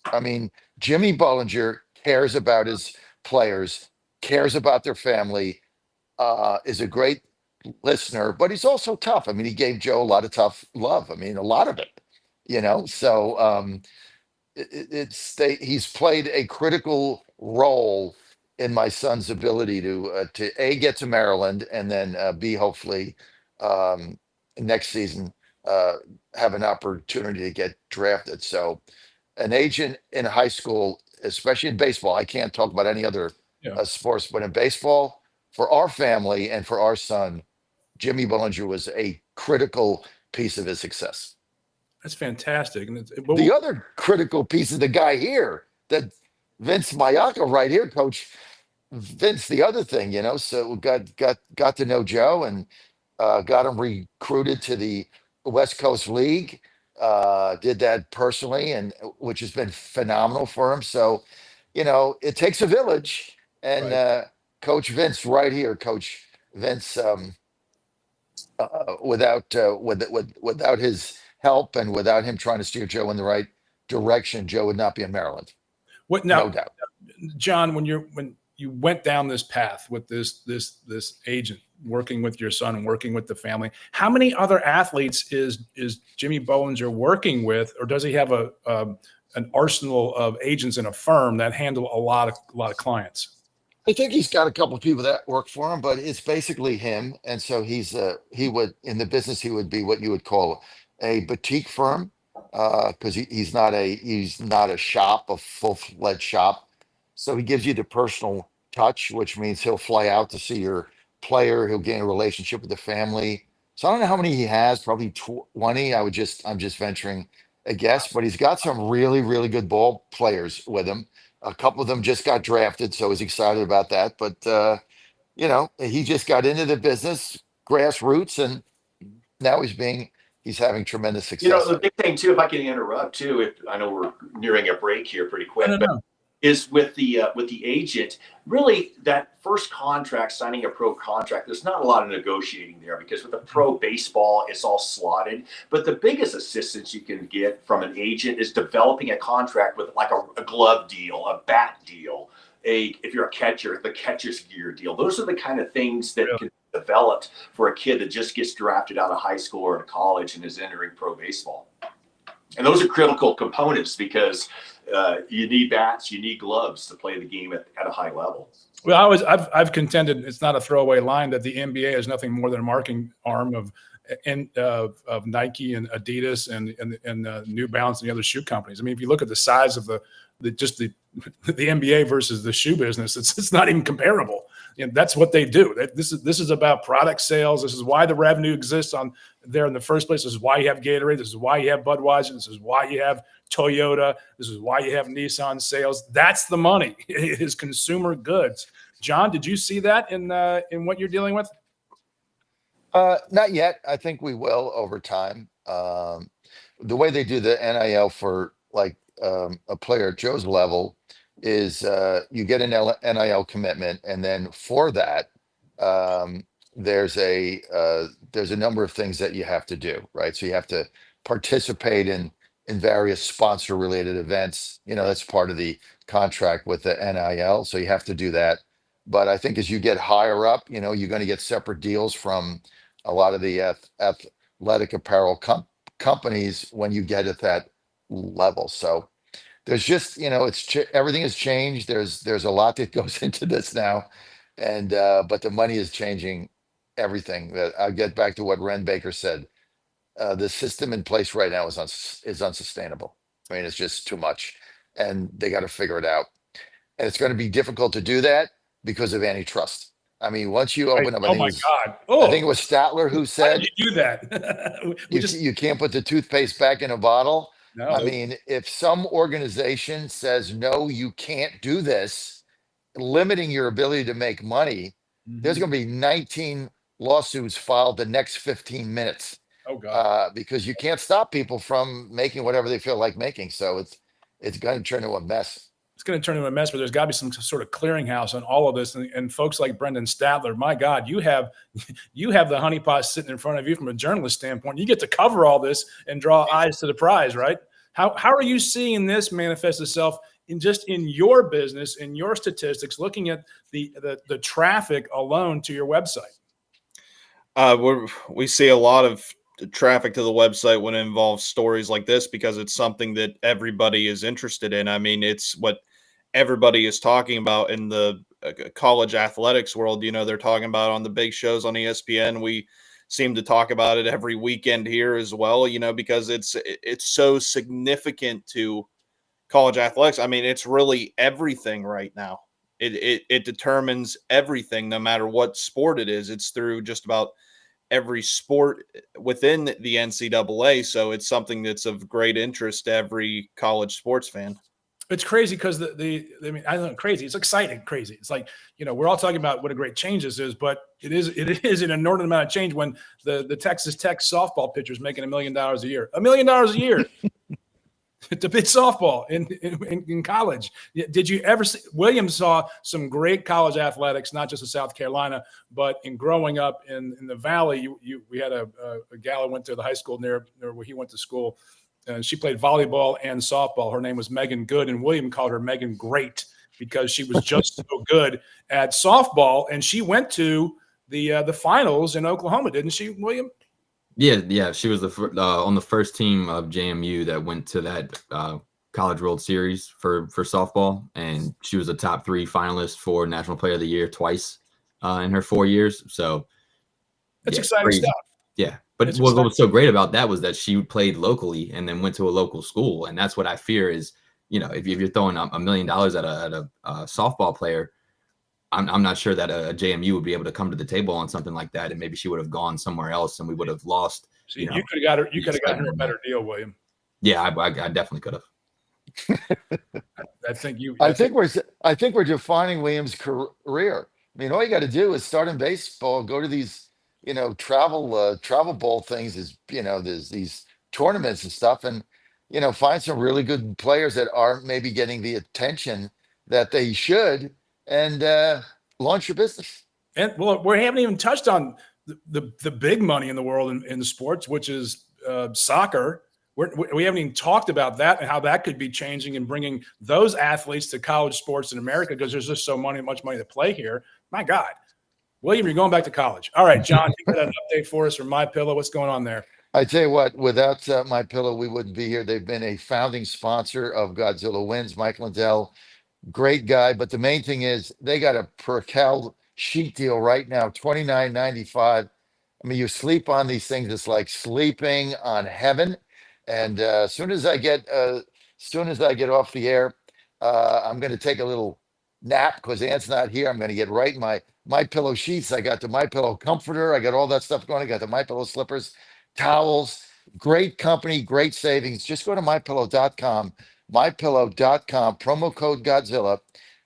I mean, Jimmy Bollinger cares about his players, cares about their family, is a great listener, but he's also tough. I mean, he gave Joe a lot of tough love. I mean, a lot of it, So he's played a critical role in my son's ability to A, get to Maryland, and then B, hopefully next season have an opportunity to get drafted. So an agent in high school, especially in baseball, I can't talk about any other sports, but in baseball, for our family and for our son, Jimmy Bollinger was a critical piece of his success. That's fantastic. And the other critical piece is the guy here, that Vince Mayaka right here, Coach Vince. The other thing, so got to know Joe and got him recruited to the West Coast League. Did that personally, and which has been phenomenal for him. So, it takes a village, and Coach Vince right here, Coach Vince, without his help and without him trying to steer Joe in the right direction, Joe would not be in Maryland. No doubt. John, when you went down this path with this agent, working with your son and working with the family, how many other athletes is Jimmy Bollinger working with, or does he have an arsenal of agents in a firm that handle a lot of clients? I think he's got a couple of people that work for him, but it's basically him. And so he would, in the business, he would be what you would call a boutique firm, because he's not a shop, a full-fledged shop. So he gives you the personal touch, which means he'll fly out to see your player. He'll gain a relationship with the family. So I don't know how many he has, probably 20. I'm just venturing a guess, but he's got some really, really good ball players with him. A couple of them just got drafted, so he's excited about that. But he just got into the business, grassroots, and now he's having tremendous success. The big thing too, if I can interrupt too, if I know we're nearing a break here pretty quick, No. Is with the agent, really that first contract, signing a pro contract, there's not a lot of negotiating there, because with the pro baseball, it's all slotted. But the biggest assistance you can get from an agent is developing a contract with like a glove deal, a bat deal, if you're a catcher, the catcher's gear deal. Those are the kind of things that can be developed for a kid that just gets drafted out of high school or college and is entering pro baseball. And those are critical components, because you need bats, you need gloves to play the game at a high level. Well, I've contended, it's not a throwaway line, that the NBA is nothing more than a marketing arm of and of Nike and Adidas and New Balance and the other shoe companies. I mean, if you look at the size of the NBA versus the shoe business, it's not even comparable. And that's what they do. This is about product sales. This is why the revenue exists on there in the first place. This is why you have Gatorade. This is why you have Budweiser. This is why you have Toyota. This is why you have Nissan sales. That's the money. It is consumer goods. John, did you see that in what you're dealing with? Not yet. I think we will over time. The way they do the NIL for like a player at Joe's level is you get an NIL commitment, and then for that, there's a number of things that you have to do, right? So you have to participate in various sponsor related events. You know, that's part of the contract with the NIL. So you have to do that. But I think as you get higher up, you know, you're going to get separate deals from a lot of the athletic apparel companies when you get at that level. So there's just, you know, everything has changed. There's a lot that goes into this now, and but the money is changing everything. That I'll get back to what Ren Baker said. The system in place right now is unsustainable. I mean, it's just too much, and they got to figure it out. And it's going to be difficult to do that because of antitrust. I mean, once you open up, Oh my God! Oh, I think it was Statler who how said did you do that? you can't put the toothpaste back in a bottle. No. I mean, if some organization says, no, you can't do this, limiting your ability to make money, there's going to be 19 lawsuits filed the next 15 minutes. Oh God. Because you can't stop people from making whatever they feel like making. So it's going to turn into a mess. It's going to turn into a mess, but there's got to be some sort of clearinghouse on all of this. And folks like Brendan Statler, my God, you have the honeypot sitting in front of you from a journalist standpoint. You get to cover all this and draw eyes to the prize, right? How are you seeing this manifest itself in your business, in your statistics, looking at the traffic alone to your website? We see a lot of traffic to the website when it involves stories like this because it's something that everybody is interested in. I mean, it's what everybody is talking about in the college athletics world. You know, they're talking about on the big shows on ESPN. We seem to talk about it every weekend here as well, you know, because it's so significant to college athletics. I mean, it's really everything right now. It determines everything, no matter what sport it is. It's through just about every sport within the NCAA. So it's something that's of great interest to every college sports fan. It's crazy because I mean, I don't know, crazy. It's exciting, crazy. It's like, you know, we're all talking about what a great change this is, but it is an inordinate amount of change when the Texas Tech softball pitcher is making $1 million a year. $1 million a year to pitch softball in college. Did you ever see? Williams saw some great college athletics, not just in South Carolina, but in growing up in the Valley. We had a gal who went to the high school near where he went to school. And she played volleyball and softball. Her name was Megan Good, and William called her Megan Great because she was just so good at softball. And she went to the finals in Oklahoma, didn't she, William? Yeah. She was on the first team of JMU that went to that College World Series for softball, and she was a top 3 finalist for National Player of the Year twice in her 4 years. So that's exciting stuff. Yeah. But what was so great about that was that she played locally and then went to a local school. And that's what I fear is, you know, if you're throwing $1 million at a softball player, I'm not sure that a JMU would be able to come to the table on something like that. And maybe she would have gone somewhere else and we would have lost. So you could have got her. You could have gotten her a better deal, William. Yeah, I definitely could have. I think we're defining Williams' career. I mean, all you got to do is start in baseball, go to these, you know, travel bowl things, is, you know, there's these tournaments and stuff, and, you know, find some really good players that aren't maybe getting the attention that they should, and launch your business. And well, we haven't even touched on the big money in the world in sports, which is soccer. We haven't even talked about that and how that could be changing and bringing those athletes to college sports in America, because there's just much money to play here. My God. William, you're going back to college. All right, John, you got an update for us from MyPillow. What's going on there? I tell you what, without MyPillow, we wouldn't be here. They've been a founding sponsor of Godzilla Wins. Mike Lindell, great guy. But the main thing is they got a Percal sheet deal right now, $29.95. I mean, you sleep on these things. It's like sleeping on heaven. And as soon as I get off the air, I'm going to take a little nap because Ant's not here. I'm going to get right in my pillow sheets. I got the my pillow comforter. I got all that stuff going. I got the my pillow slippers, towels. Great company, great savings. Just go to mypillow.com, promo code Godzilla,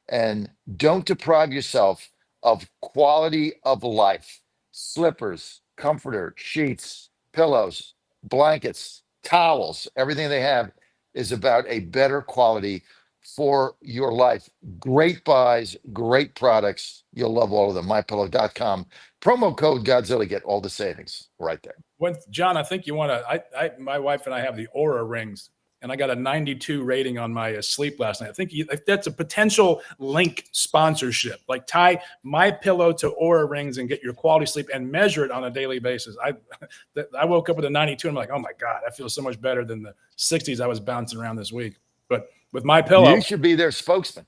and don't deprive yourself of quality of life. Slippers, comforter, sheets, pillows, blankets, towels, everything they have is about a better quality for your life. Great buys, great products. You'll love all of them. mypillow.com, promo code Godzilla, get all the savings right there. John, I think you want to. My wife and I have the Aura rings, and I got a 92 rating on my sleep last night. I think that's a potential link sponsorship. Like tie my pillow to Aura rings and get your quality sleep and measure it on a daily basis. I woke up with a 92. And I'm like, oh my God, I feel so much better than the 60s I was bouncing around this week. But with my pillow, you should be their spokesman.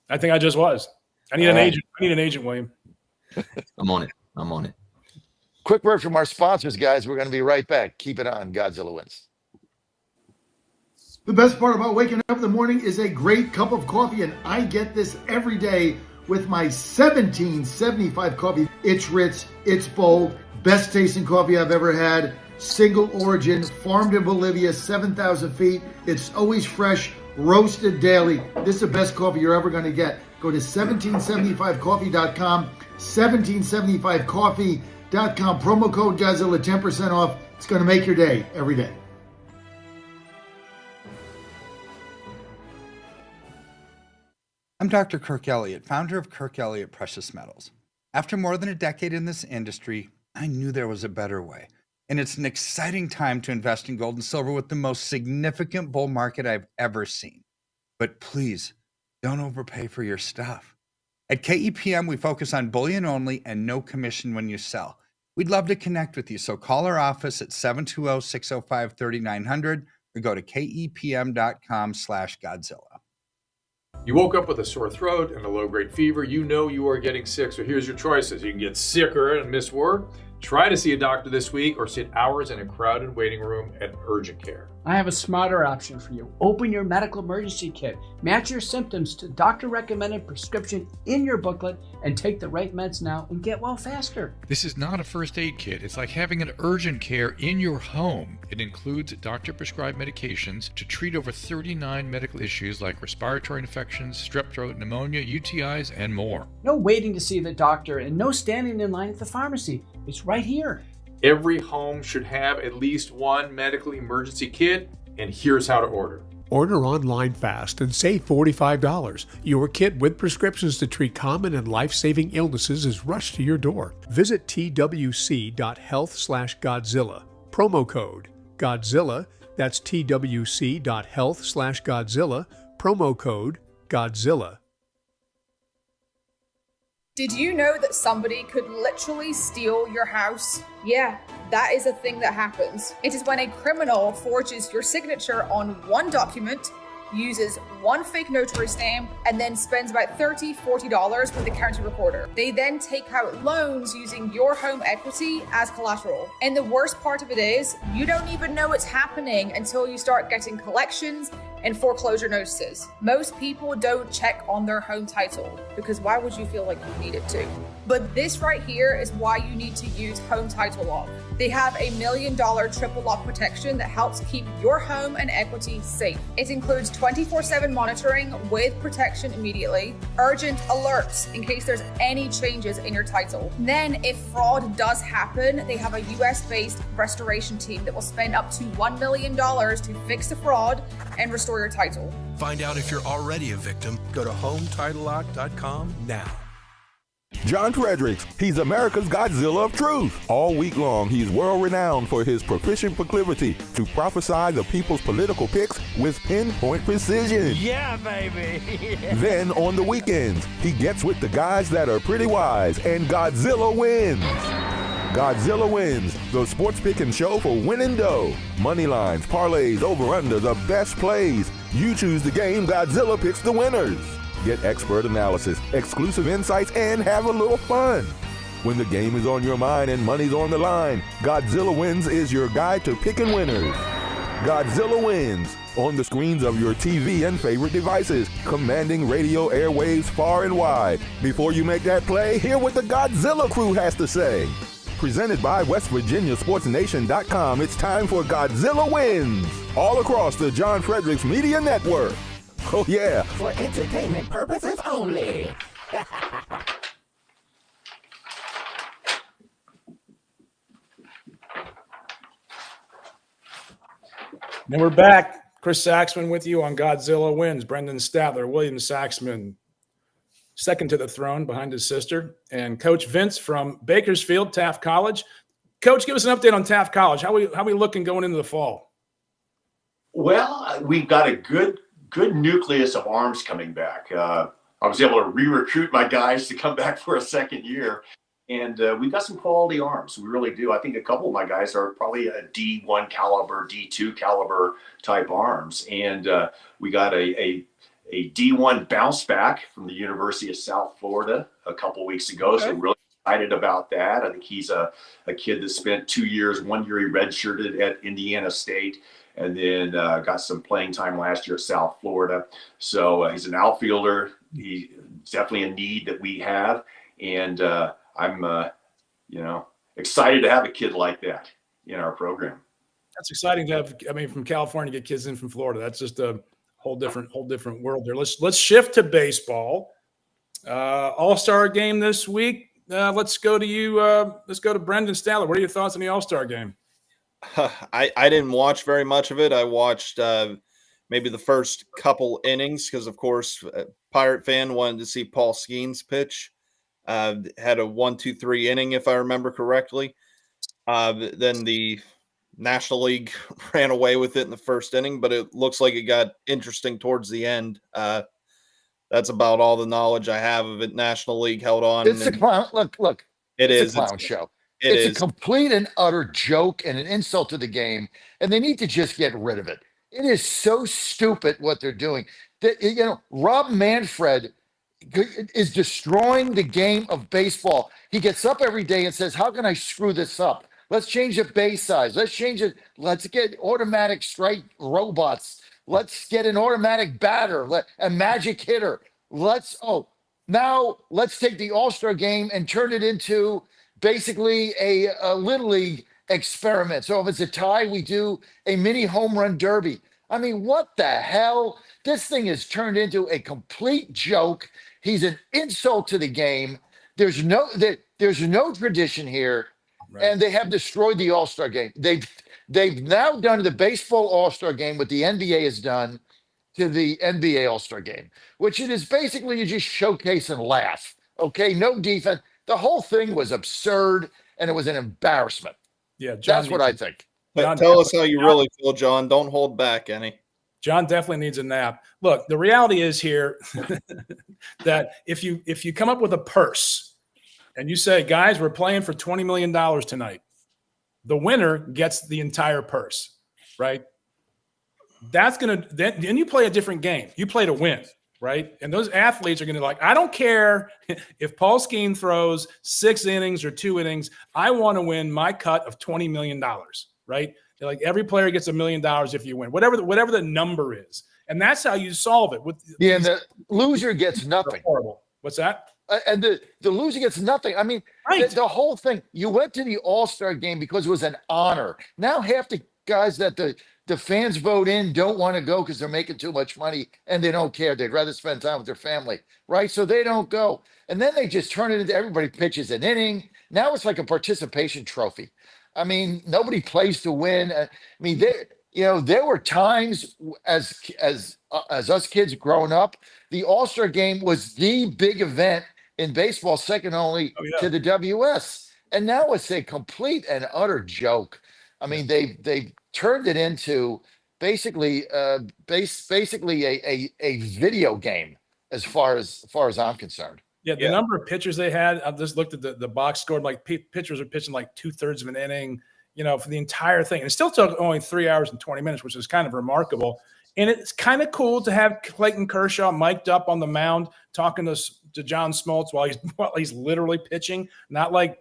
I think I just was. I need an agent. I need an agent, William. I'm on it. Quick word from our sponsors, guys. We're going to be right back. Keep it on. Godzilla wins. The best part about waking up in the morning is a great cup of coffee, and I get this every day with my 1775 coffee. It's rich, it's bold, best tasting coffee I've ever had. Single origin, farmed in Bolivia, 7,000 feet. It's always fresh, roasted daily. This is the best coffee you're ever going to get. Go to 1775coffee.com, 1775coffee.com, promo code Godzilla, 10% off. It's going to make your day every day. I'm Dr. Kirk Elliott, founder of Kirk Elliott Precious Metals. After more than a decade in this industry, I knew there was a better way. And it's an exciting time to invest in gold and silver with the most significant bull market I've ever seen. But please, don't overpay for your stuff. At KEPM, we focus on bullion only and no commission when you sell. We'd love to connect with you, so call our office at 720-605-3900 or go to kepm.com/Godzilla. You woke up with a sore throat and a low-grade fever. You know you are getting sick, so here's your choices. You can get sicker and miss work. Try to see a doctor this week or sit hours in a crowded waiting room at urgent care. I have a smarter option for you. Open your medical emergency kit. Match your symptoms to doctor-recommended prescription in your booklet and take the right meds now and get well faster. This is not a first aid kit. It's like having an urgent care in your home. It includes doctor-prescribed medications to treat over 39 medical issues like respiratory infections, strep throat, pneumonia, UTIs, and more. No waiting to see the doctor and no standing in line at the pharmacy. It's right here. Every home should have at least one medical emergency kit, and here's how to order. Order online fast and save $45. Your kit with prescriptions to treat common and life-saving illnesses is rushed to your door. Visit twc.health/Godzilla. Promo code Godzilla. That's twc.health/Godzilla. Promo code Godzilla. Did you know that somebody could literally steal your house? Yeah, that is a thing that happens. It is when a criminal forges your signature on one document, uses one fake notary stamp, and then spends about $30, $40 with the county recorder. They then take out loans using your home equity as collateral. And the worst part of it is, you don't even know it's happening until you start getting collections and foreclosure notices. Most people don't check on their home title because why would you feel like you needed to? But this right here is why you need to use Home Title Lock. They have $1 million triple lock protection that helps keep your home and equity safe. It includes 24/7 monitoring with protection immediately, urgent alerts in case there's any changes in your title. Then if fraud does happen, they have a US-based restoration team that will spend up to $1 million to fix the fraud and restore your title. Find out if you're already a victim. Go to HomeTitleLock.com now. John Fredericks, he's America's Godzilla of Truth. All week long, he's world-renowned for his proficient proclivity to prophesy the people's political picks with pinpoint precision. Yeah, baby. Then, on the weekends, he gets with the guys that are pretty wise, and Godzilla wins. Godzilla wins, the sports picking show for winning dough. Money lines, parlays, over-under, the best plays. You choose the game, Godzilla picks the winners. Get expert analysis, exclusive insights, and have a little fun. When the game is on your mind and money's on the line, Godzilla Wins is your guide to picking winners. Godzilla Wins, on the screens of your TV and favorite devices, commanding radio airwaves far and wide. Before you make that play, hear what the Godzilla crew has to say. Presented by West Virginia SportsNation.com, it's time for Godzilla Wins, all across the John Fredericks Media Network. Oh yeah. For entertainment purposes only. And we're back. Chris Saxman with you on Godzilla Wins. Brendan Statler, William Saxman, second to the throne behind his sister, and Coach Vince from Bakersfield, Taft College. Coach, give us an update on Taft College. How we looking going into the fall? Well, we've got a good nucleus of arms coming back. I was able to re-recruit my guys to come back for a second year. And we've got some quality arms. We really do. I think a couple of my guys are probably a D1 caliber, D2 caliber type arms. And we got a D1 bounce back from the University of South Florida a couple of weeks ago. Okay. So really excited about that. I think he's a kid that spent 2 years, 1 year he redshirted at Indiana State, and then got some playing time last year at South Florida. So he's an outfielder. He's definitely a need that we have. And I'm, excited to have a kid like that in our program. That's exciting to have. I mean, from California, get kids in from Florida. That's just a whole different world there. Let's shift to baseball. All-Star game this week. Let's go to you. Let's go to Brendan Statler. What are your thoughts on the All-Star game? I didn't watch very much of it. I watched maybe the first couple innings because, of course, Pirate fan wanted to see Paul Skeens pitch. Had a 1-2-3 inning, if I remember correctly. Then the National League ran away with it in the first inning, but it looks like it got interesting towards the end. That's about all the knowledge I have of it. National League held on. It's a clown. Look. It's a clown show. It's a complete and utter joke and an insult to the game, and they need to just get rid of it. It is so stupid what they're doing. Rob Manfred is destroying the game of baseball. He gets up every day and says, how can I screw this up? Let's change the base size. Let's change it. Let's get automatic strike robots. Let's get an automatic batter, a magic hitter. Now let's take the All-Star game and turn it into basically a Little League experiment. So if it's a tie, we do a mini home run derby. I mean, what the hell? This thing has turned into a complete joke. He's an insult to the game. There's no tradition here, right. And they have destroyed the All-Star game. They've now done the baseball All-Star game what the NBA has done to the NBA All-Star game, which it is basically you just showcase and laugh. Okay, no defense. The whole thing was absurd, and it was an embarrassment. Yeah, John, that's what I think. Tell us how you really feel, John. Don't hold back any. John definitely needs a nap. Look, the reality is here that if you come up with a purse and you say, guys, we're playing for $20 million tonight, the winner gets the entire purse, right? Then you play a different game. You play to win, right? And those athletes are going to I don't care if Paul Skeen throws 6 innings or 2 innings. I want to win my cut of $20 million, right? Like every player gets $1 million if you win, whatever the number is, and that's how you solve it. And the loser gets nothing. Horrible. What's that? And the loser gets nothing. I mean, right. the whole thing. You went to the All-Star game because it was an honor. Now half the guys that the fans vote in don't want to go because they're making too much money and they don't care. They'd rather spend time with their family, right? So they don't go, and then they just turn it into everybody pitches an inning. Now it's like a participation trophy. I mean, nobody plays to win. I mean, there were times as us kids growing up, the All-Star game was the big event in baseball, second only to the WS. And now it's a complete and utter joke. I mean, they turned it into basically a video game as far as I'm concerned. Yeah, the number of pitchers they had, I just looked at the box score. Like pitchers are pitching like 2/3 of an inning. for the entire thing. And it still took only 3 hours and 20 minutes, which is kind of remarkable. And it's kind of cool to have Clayton Kershaw mic'd up on the mound talking to John Smoltz while he's literally pitching, not like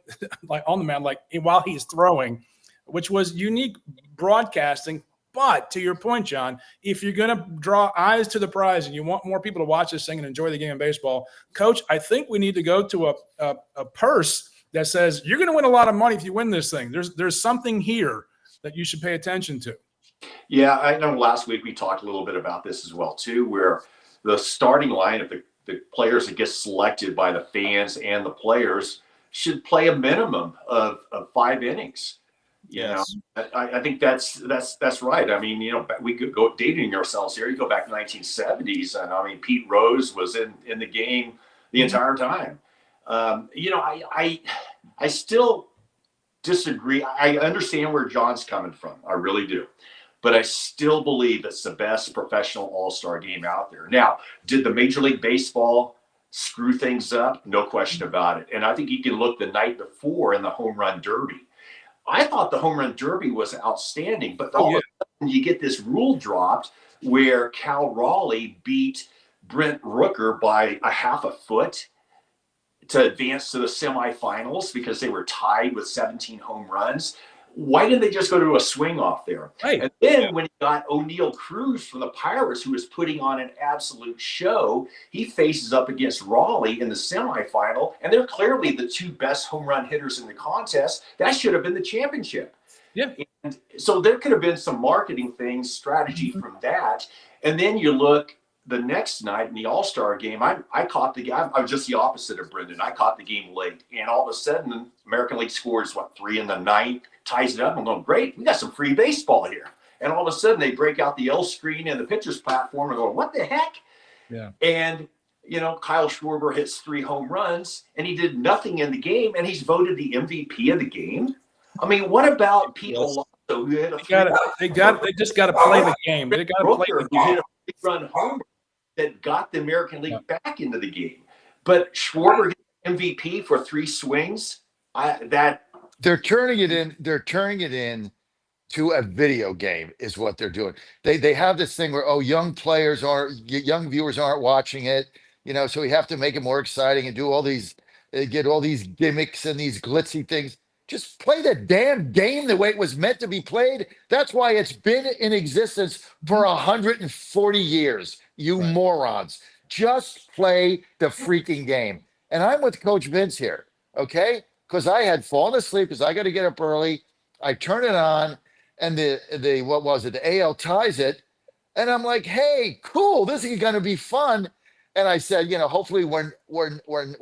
on the mound, like while he's throwing, which was unique broadcasting. But to your point, John, if you're going to draw eyes to the prize and you want more people to watch this thing and enjoy the game of baseball, Coach, I think we need to go to a purse that says you're going to win a lot of money if you win this thing. There's something here that you should pay attention to. Yeah, I know last week we talked a little bit about this as well, too, where the starting line of the players that get selected by the fans and the players should play a minimum of 5 innings. Yes. I think that's right. I mean, we could go dating ourselves here. You go back to the 1970s, and I mean, Pete Rose was in the game the entire time. I still disagree. I understand where John's coming from. I really do. But I still believe it's the best professional all-star game out there. Now, did the Major League Baseball screw things up? No question about it. And I think you can look the night before in the Home Run Derby. I thought the Home Run Derby was outstanding, but all of a sudden you get this rule dropped where Cal Raleigh beat Brent Rooker by a half a foot to advance to the semifinals because they were tied with 17 home runs. Why didn't they just go to a swing off there? Right. And then when you got O'Neal Cruz from the Pirates, who was putting on an absolute show, he faces up against Raleigh in the semifinal, and they're clearly the 2 best home run hitters in the contest. That should have been the championship. Yeah. And so there could have been some marketing things, strategy from that. And then you look the next night in the All-Star game, I caught the game. I was just the opposite of Brendan. I caught the game late. And all of a sudden, American League scores, 3 in the 9th, ties it up. I'm going, great, we got some free baseball here. And all of a sudden, they break out the L screen and the pitcher's platform and go, what the heck? Yeah. And, Kyle Schwarber hits 3 home runs, and he did nothing in the game, and he's voted the MVP of the game. I mean, what about Pete Alonso, who hit a they just got to play the game. They got to play the game. Who hit a 3-run homer that got the American League back into the game. But Schwarber hit MVP for 3 swings. They're turning it in. They're turning it in to a video game is what they're doing. They have this thing where, young viewers aren't watching it, so we have to make it more exciting and do all these, get all these gimmicks and these glitzy things. Just play the damn game the way it was meant to be played. That's why it's been in existence for 140 years, you morons. Just play the freaking game. And I'm with Coach Vince here, okay? Because I had fallen asleep because I got to get up early. I turn it on, and the AL ties it. And I'm like, hey, cool, this is going to be fun. And I said, hopefully we're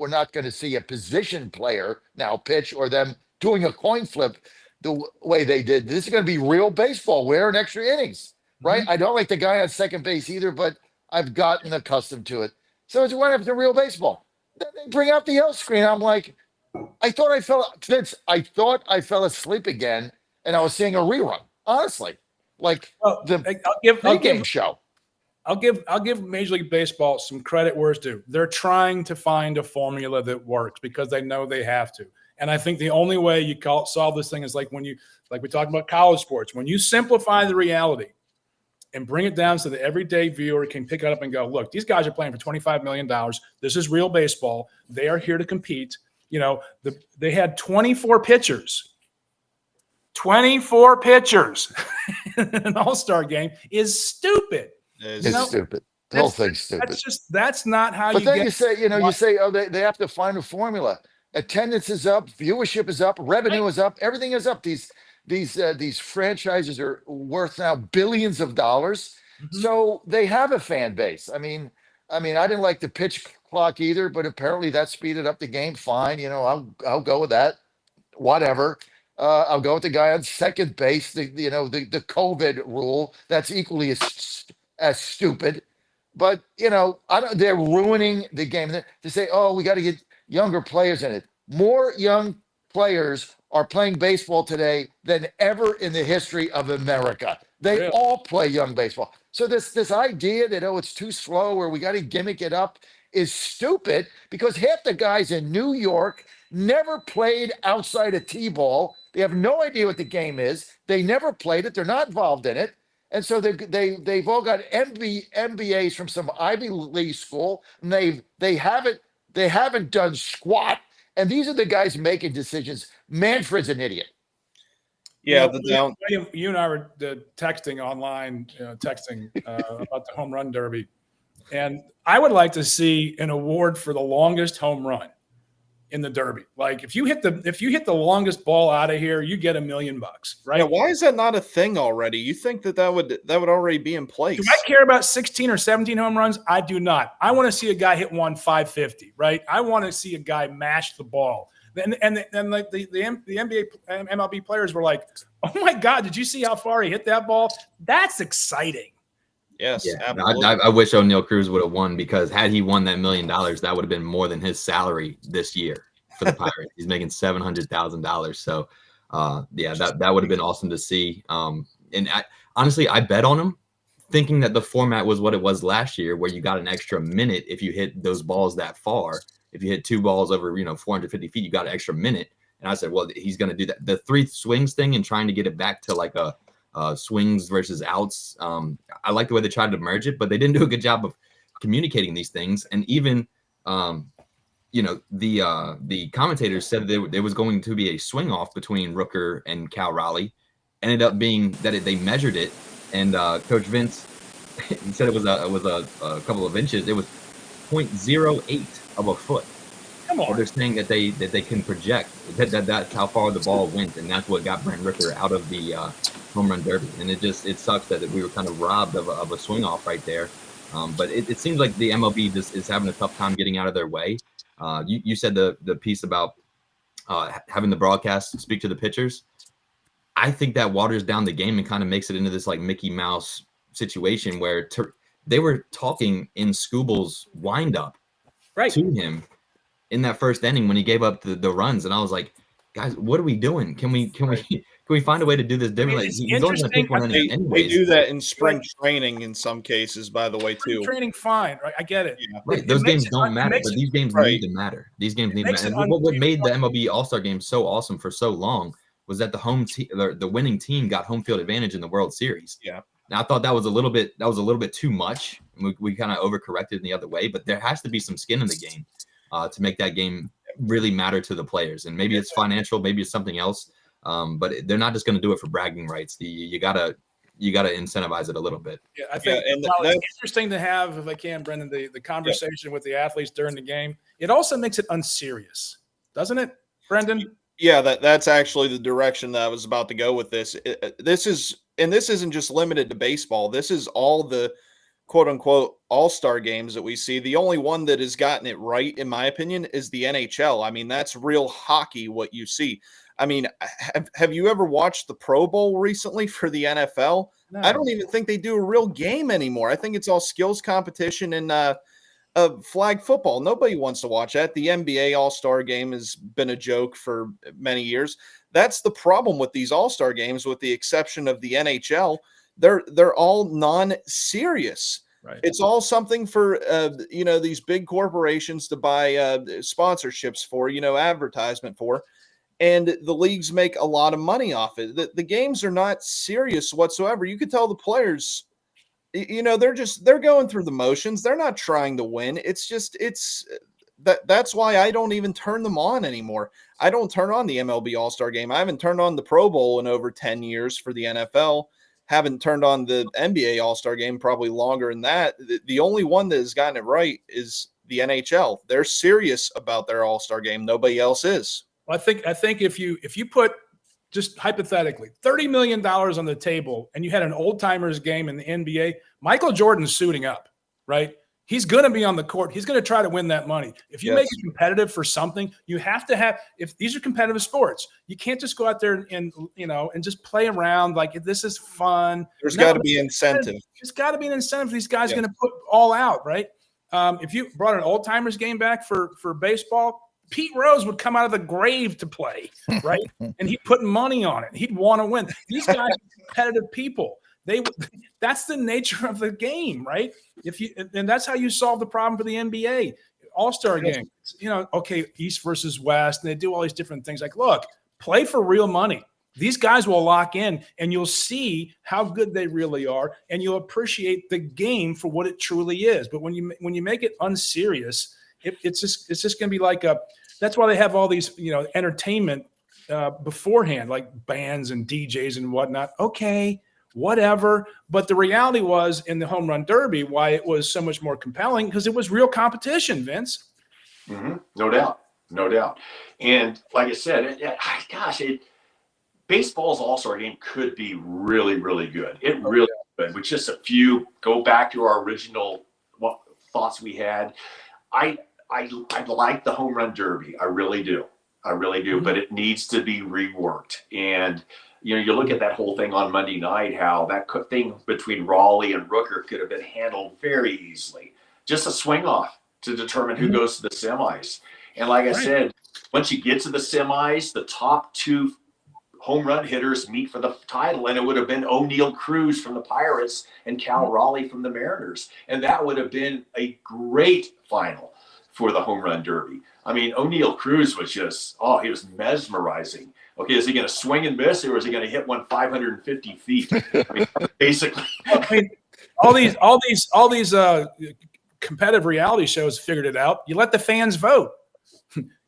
not going to see a position player now pitch or them doing a coin flip the way they did. This is going to be real baseball, wearing extra innings, right? I don't like the guy on second base either, but I've gotten accustomed to it. So it's what happens to real baseball. Then they bring out the L screen. I'm like, I thought I fell asleep again, and I was seeing a rerun. Honestly, like the game show. I'll give Major League Baseball some credit where it's due. They're trying to find a formula that works because they know they have to. And I think the only way you solve this thing is like we talked about college sports. When you simplify the reality and bring it down so the everyday viewer can pick it up and go, look, these guys are playing for $25 million. This is real baseball. They are here to compete. They had 24 pitchers. 24 pitchers in an all-star game is stupid. It's stupid. The whole thing's stupid. That's not how but you then get. you say, they have to find a formula. Attendance is up, viewership is up, revenue is up, everything is up. These franchises are worth now billions of dollars. So they have a fan base. I mean, I didn't like the pitch clock either, but apparently that speeded up the game. Fine, I'll go with that. Whatever. I'll go with the guy on second base. The COVID rule that's equally as stupid. But they're ruining the game. To say, we got to get younger players in it. More young players are playing baseball today than ever in the history of America. They all play young baseball. So this idea that it's too slow or we got to gimmick it up is stupid because half the guys in New York never played outside of T-ball. They have no idea what the game is. They never played it. They're not involved in it. And so they've all got MBAs from some Ivy League school, and they haven't done squat. And these are the guys making decisions. Manfred's an idiot. Yeah, William, you and I were texting online, texting about the home run derby, and I would like to see an award for the longest home run in the derby. Like if you hit the longest ball out of here, you get $1 million, right? Yeah, why is that not a thing already? You think that would already be in place? Do I care about 16 or 17 home runs? I do not. I want to see a guy hit one 550, right? I want to see a guy mash the ball. And like the NBA MLB players were like, "Oh my God, did you see how far he hit that ball? That's exciting." Yes, yeah. I wish O'Neal Cruz would have won, because had he won that $1 million, that would have been more than his salary this year for the Pirates. He's making $700,000. So, yeah, that would have been awesome to see. And honestly, I bet on him, thinking that the format was what it was last year, where you got an extra minute if you hit those balls that far. If you hit 2 balls over, 450 feet, you got an extra minute. And I said, well, he's going to do that. The 3 swings thing and trying to get it back to like a swings versus outs. I like the way they tried to merge it, but they didn't do a good job of communicating these things. And even, the commentators said there was going to be a swing off between Rooker and Cal Raleigh. Ended up being that they measured it, and Coach Vince, he said it was a couple of inches. It was 0.08 of a foot. Come on. So they're saying that they can project that's how far the ball went, and that's what got Brent Rooker out of the home run derby. And it sucks that we were kind of robbed of a swing off right there. But it seems like the MLB just is having a tough time getting out of their way. You said the piece about having the broadcast speak to the pitchers. I think that waters down the game and kind of makes it into this like Mickey Mouse situation where they were talking in Scooble's windup to him in that first inning when he gave up the runs, and I was like, guys, what are we doing? Can we find a way to do this differently? He's only gonna take one inning anyways. They do that in spring training in some cases, by the way, too. Training, fine, right? I get it. Yeah. Right, those games don't matter, but these games need to matter. These games need to matter. And what made the MLB All-Star Game so awesome for so long was that the winning team got home field advantage in the World Series. Yeah. Now I thought that was a little bit too much. We kind of overcorrected in the other way, but there has to be some skin in the game to make that game really matter to the players. And maybe it's financial, maybe it's something else. But they're not just going to do it for bragging rights. You gotta incentivize it a little bit. Yeah, I think it's interesting to have, if I can, Brendan, the conversation with the athletes during the game. It also makes it unserious, doesn't it, Brendan? Yeah, that's actually the direction that I was about to go with this. This isn't just limited to baseball. This is all the quote unquote all-star games that we see. The only one that has gotten it right, in my opinion, is the NHL. I mean, that's real hockey, what you see. I mean, have you ever watched the Pro Bowl recently for the NFL? No. I don't even think they do a real game anymore. I think it's all skills competition and flag football. Nobody wants to watch that. The NBA All-Star Game has been a joke for many years. That's the problem with these All-Star games, with the exception of the NHL. They're all non-serious. Right. It's all something for these big corporations to buy sponsorships for, advertisement for. And the leagues make a lot of money off it. The games are not serious whatsoever. You could tell the players, they're going through the motions. They're not trying to win. That's why I don't even turn them on anymore. I don't turn on the MLB All-Star Game. I haven't turned on the Pro Bowl in over 10 years for the NFL. Haven't turned on the NBA All-Star Game probably longer than that. The only one that has gotten it right is the NHL. They're serious about their All-Star Game. Nobody else is. I think if you put, just hypothetically, $30 million on the table and you had an old timers game in the NBA, Michael Jordan's suiting up, right? He's going to be on the court. He's going to try to win that money. If you make it competitive for something, you have to have, if these are competitive sports, you can't just go out there and just play around like this is fun. There's got to be incentive. There's got to be an incentive. These guys are going to put all out, right? If you brought an old timers game back for baseball, Pete Rose would come out of the grave to play, right? And he'd put money on it. He'd want to win. These guys are competitive people. That's the nature of the game, right? And that's how you solve the problem for the NBA All-Star game. Okay, East versus West, and they do all these different things. Like, look, Play for real money. These guys will lock in, and you'll see how good they really are, and you'll appreciate the game for what it truly is. But when you make it unserious, it's just going to be like a. That's why they have all these entertainment beforehand, like bands and DJs and whatnot. Okay, whatever. But the reality was in the home run derby, why it was so much more compelling, because it was real competition, Vince. Mm-hmm. No doubt. And like I said, baseball's all-star game could be really, really good. It really could. With just a few, go back to our original thoughts we had. I like the home run derby. I really do. Mm-hmm. But it needs to be reworked. And you look at that whole thing on Monday night, how that thing between Raleigh and Rooker could have been handled very easily. Just a swing off to determine who goes to the semis. And like I said, once you get to the semis, the top two home run hitters meet for the title, and it would have been O'Neill Cruz from the Pirates and Cal Raleigh from the Mariners. And that would have been a great final for the home run derby. I mean, O'Neill Cruz was just, he was mesmerizing. Okay, is he going to swing and miss, or is he going to hit one 550 feet? I mean, basically. all these competitive reality shows figured it out. You let the fans vote.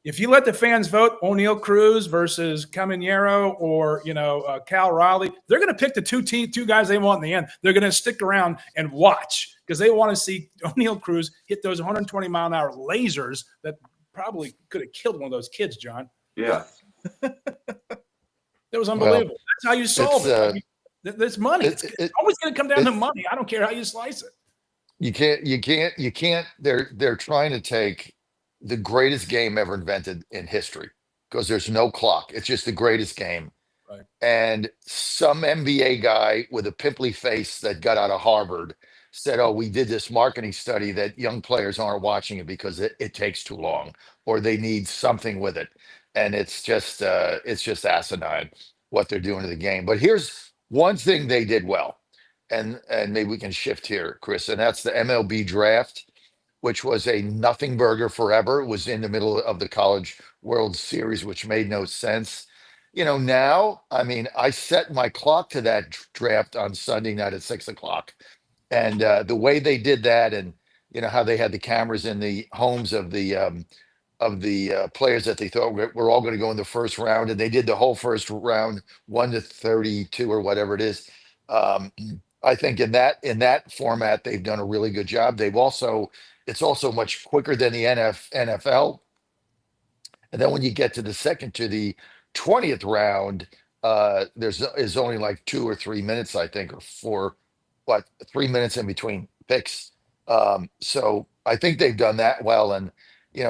If you let the fans vote, O'Neill Cruz versus Caminero or Cal Raleigh, they're going to pick the two guys they want in the end. They're going to stick around and watch because they want to see O'Neill Cruz hit those 120-mile-an-hour lasers that probably could have killed one of those kids, John. Yeah. That was unbelievable. That's how you solve it. There's money. It's always going to come down to money. I don't care how you slice it. You can't. They're trying to take the greatest game ever invented in history because there's no clock. It's just the greatest game. Right. And some MBA guy with a pimply face that got out of Harvard said, we did this marketing study that young players aren't watching it because it takes too long or they need something with it. And it's just asinine what they're doing to the game. But here's one thing they did well. And maybe we can shift here, Chris, and that's the MLB draft, which was a nothing burger forever. It was in the middle of the College World Series, which made no sense. Now, I set my clock to that draft on Sunday night at 6:00. And the way they did that, and how they had the cameras in the homes of the players that they thought were all going to go in the first round, and they did the whole first round, 1 to 32 or whatever it is. I think in that format, they've done a really good job. It's also much quicker than the NFL. And then when you get to the 20th round, there's only like 2 or 3 minutes, I think, or 3 minutes in between picks. So I think they've done that well. And,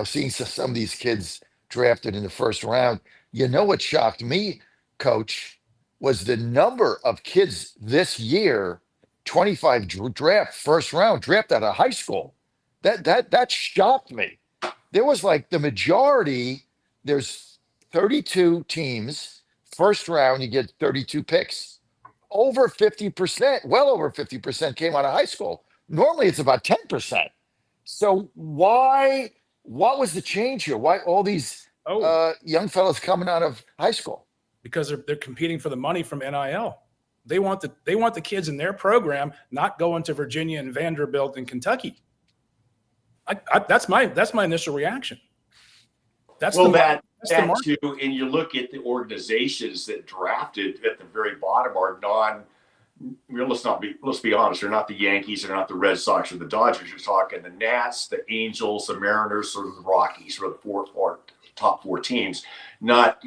seeing some of these kids drafted in the first round, what shocked me, Coach, was the number of kids this year, 25 draft, first round draft out of high school. That shocked me. There was like the majority, there's 32 teams, first round, you get 32 picks. Over 50%, well over 50% came out of high school. Normally it's about 10%. So what was the change here? Why all these young fellas coming out of high school? Because they're competing for the money from NIL. They want the kids in their program, not going to Virginia and Vanderbilt and Kentucky. That's my initial reaction. That's too. And you look at the organizations that drafted at the very bottom are let's be honest, they're not the Yankees, they're not the Red Sox or the Dodgers. You're talking the Nats, the Angels, the Mariners, or the Rockies, or the top 4 teams. Not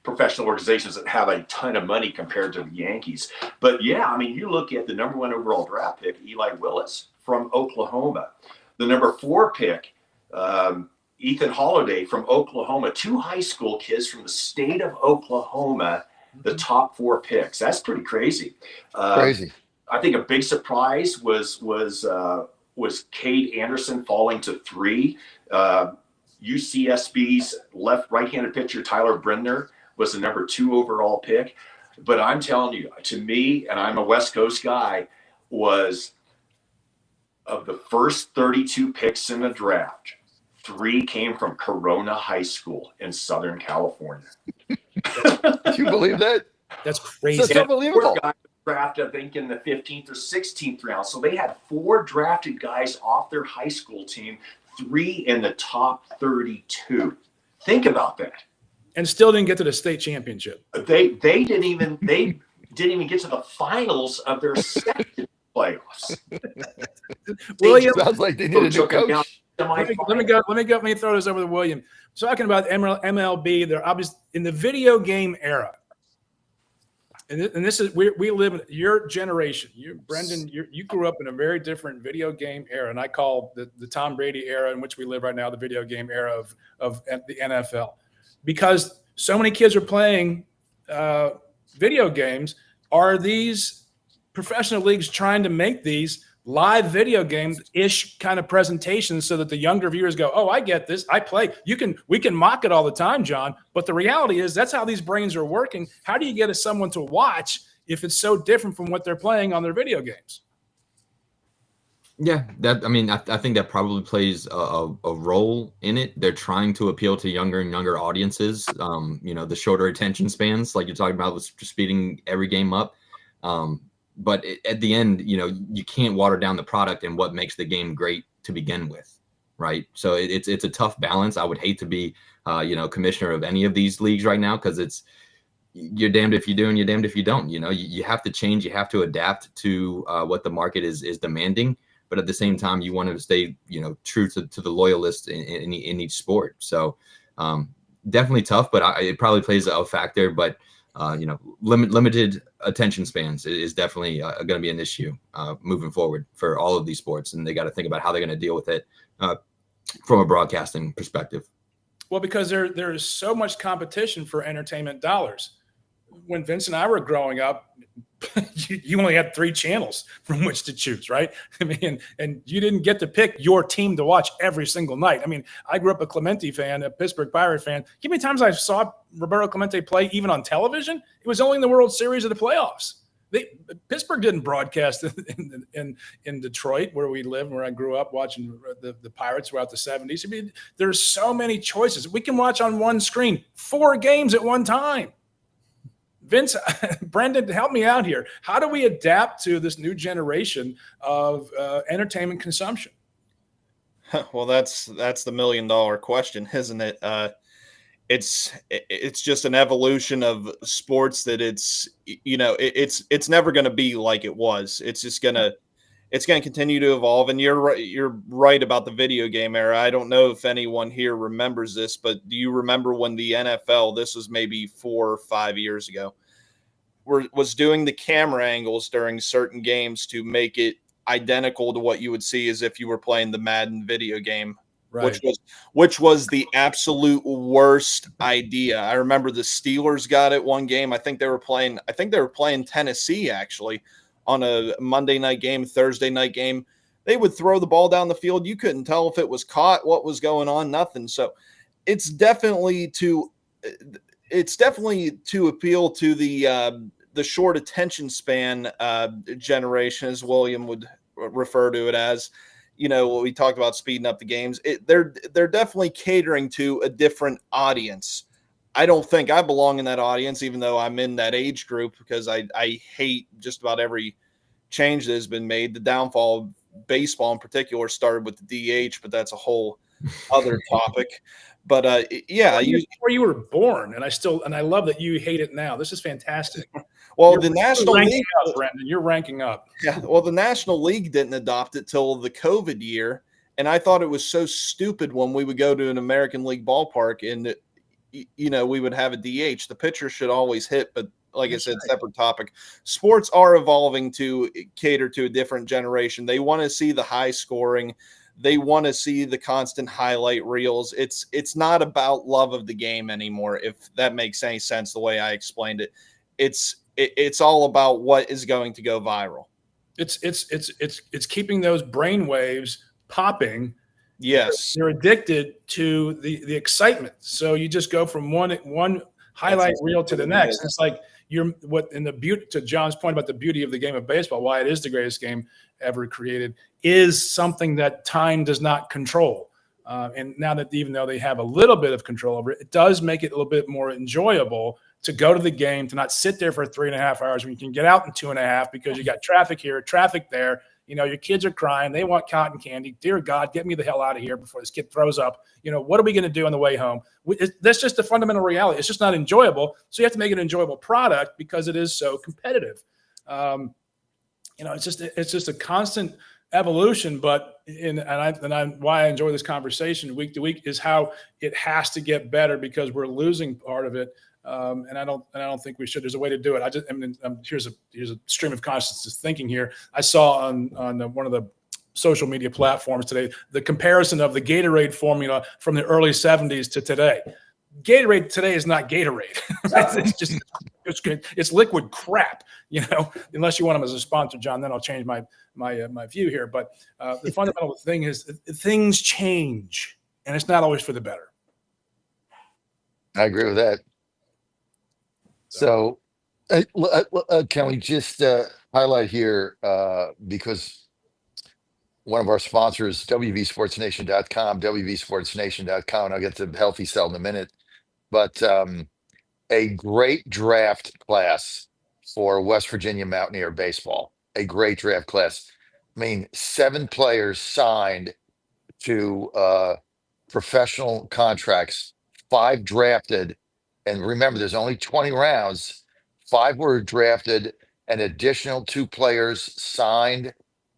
professional organizations that have a ton of money compared to the Yankees. But you look at the number 1 overall draft pick, Eli Willis from Oklahoma, the number 4 pick, Ethan Holiday from Oklahoma, 2 high school kids from the state of Oklahoma, the top 4 picks. That's pretty crazy. Crazy. I think a big surprise was Cade Anderson falling to 3. UCSB's right-handed pitcher Tyler Brenner was the number 2 overall pick. But I'm telling you, to me, and I'm a West Coast guy, was of the first 32 picks in the draft, 3 came from Corona High School in Southern California. Do you believe that? That's crazy. That's unbelievable. 4 guys drafted, I think, in the 15th or 16th round. So they had 4 drafted guys off their high school team, 3 in the top 32. Think about that. And still didn't get to the state championship. They didn't even get to the finals of their second playoffs. William, sounds like they need a new coach. Let me throw this over to William. Talking about MLB, they're obviously in the video game era. And this is we live in your generation. Brendan, you grew up in a very different video game era, and I call the Tom Brady era in which we live right now the video game era of the NFL, because so many kids are playing video games. Are these professional leagues trying to make these live video game-ish kind of presentations so that the younger viewers go, oh, I get this. I play. We can mock it all the time, John, but the reality is that's how these brains are working. How do you get someone to watch if it's so different from what they're playing on their video games? Yeah, I think that probably plays a role in it. They're trying to appeal to younger and younger audiences. The shorter attention spans, like you're talking about, with speeding every game up. But at the end, you can't water down the product and what makes the game great to begin with, right? So it's a tough balance. I would hate to be, commissioner of any of these leagues right now, because you're damned if you do and you're damned if you don't. You have to change, you have to adapt to what the market is demanding. But at the same time, you want to stay, true to the loyalists in each sport. So definitely tough, but it probably plays a factor. But limited attention spans is definitely going to be an issue moving forward for all of these sports, and they got to think about how they're going to deal with it from a broadcasting perspective. Well, because there is so much competition for entertainment dollars. When Vince and I were growing up, you only had 3 channels from which to choose, right? I mean, and you didn't get to pick your team to watch every single night. I mean, I grew up a Clemente fan, a Pittsburgh Pirate fan. Give me times I saw Roberto Clemente play even on television. It was only in the World Series of the playoffs. Pittsburgh didn't broadcast in Detroit, where we live, where I grew up watching the Pirates throughout the 70s. I mean, there's so many choices. We can watch on one screen 4 games at one time. Vince, Brendan, help me out here. How do we adapt to this new generation of entertainment consumption? Well, that's the $1 million question, isn't it? It's just an evolution of sports that it's never going to be like it was. It's going to continue to evolve. And you're right about the video game era. I don't know if anyone here remembers this, but do you remember when the NFL, this was maybe 4 or 5 years ago, was doing the camera angles during certain games to make it identical to what you would see as if you were playing the Madden video game, right? Which was the absolute worst idea. I remember the Steelers got it one game. I think they were playing Tennessee actually on a Monday night game, Thursday night game. They would throw the ball down the field. You couldn't tell if it was caught, what was going on, nothing. So it's definitely to appeal to the short attention span generation, as William would refer to it as. We talked about speeding up the games. They're definitely catering to a different audience. I don't think I belong in that audience, even though I'm in that age group, because I hate just about every change that has been made. The downfall of baseball in particular started with the DH, but that's a whole other topic. But before you were born, and I love that you hate it now. This is fantastic. Well, the National League, Brendan, you're ranking up. Yeah. Well, the National League didn't adopt it till the COVID year, and I thought it was so stupid when we would go to an American League ballpark and we would have a DH. The pitcher should always hit, but like I said, separate topic. Sports are evolving to cater to a different generation. They want to see the high scoring. They want to see the constant highlight reels. It's not about love of the game anymore, if that makes any sense the way I explained it. It's all about what is going to go viral. It's keeping those brain waves popping. Yes. You're addicted to the excitement. So you just go from one highlight reel to the next. It's like to John's point about the beauty of the game of baseball, why it is the greatest game ever created, is something that time does not control. And now that even though they have a little bit of control over it, it does make it a little bit more enjoyable to go to the game, to not sit there for 3.5 hours when you can get out in 2.5 because you got traffic here, traffic there. Your kids are crying. They want cotton candy. Dear God, get me the hell out of here before this kid throws up. What are we going to do on the way home? That's just the fundamental reality. It's just not enjoyable. So you have to make it an enjoyable product because it is so competitive. It's just a constant evolution. But why I enjoy this conversation week to week is how it has to get better because we're losing part of it. And I don't think we should. There's a way to do it. Here's a stream of consciousness thinking here. I saw on one of the social media platforms today the comparison of the Gatorade formula from the early 70s to today. Gatorade today is not Gatorade. It's liquid crap. Unless you want them as a sponsor, John, then I'll change my view here. But the fundamental thing is things change, and it's not always for the better. I agree with that. So, can we just highlight here, because one of our sponsors, WVSportsNation.com, WVSportsNation.com, and I'll get to Healthy Cell in a minute, but a great draft class for West Virginia Mountaineer baseball, a great draft class. 7 players signed to professional contracts, 5 drafted. And remember, there's only 20 rounds. 5 were drafted, an additional 2 players signed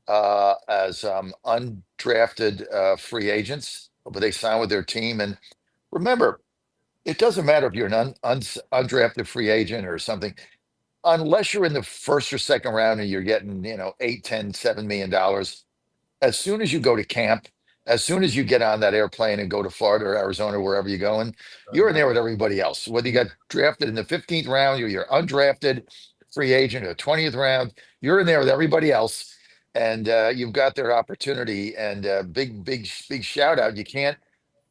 as undrafted free agents, but they signed with their team. And remember, it doesn't matter if you're an undrafted free agent or something, unless you're in the first or second round and you're getting, 8, 10, $7 million. As soon as you go to camp, as soon as you get on that airplane and go to Florida or Arizona, wherever you're going, you're in there with everybody else. Whether you got drafted in the 15th round or you're undrafted free agent or 20th round, you're in there with everybody else. And you've got their opportunity. And big shout out. You can't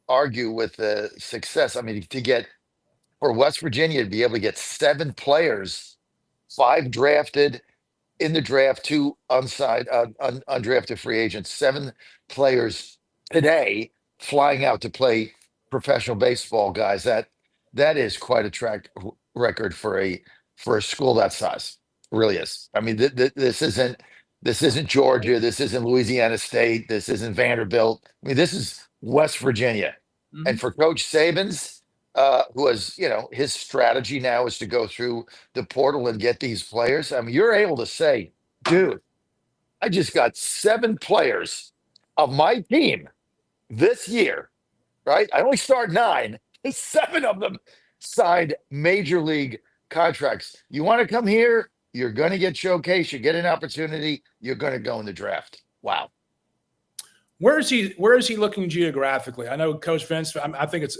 argue with the success. For West Virginia to be able to get 7 players, 5 drafted in the draft, 2 undrafted free agents, 7 players today flying out to play professional baseball, guys. That is quite a track record for a school that size. It really is. This isn't Georgia. This isn't Louisiana State. This isn't Vanderbilt. This is West Virginia. Mm-hmm. And for Coach Saban's, who has, his strategy now is to go through the portal and get these players. You're able to say, dude, I just got 7 players of my team this year, right? I only start 9. 7 of them signed major league contracts. You want to come here? You're going to get showcased. You get an opportunity. You're going to go in the draft. Wow. Where is he looking geographically? I know Coach Vince, I think it's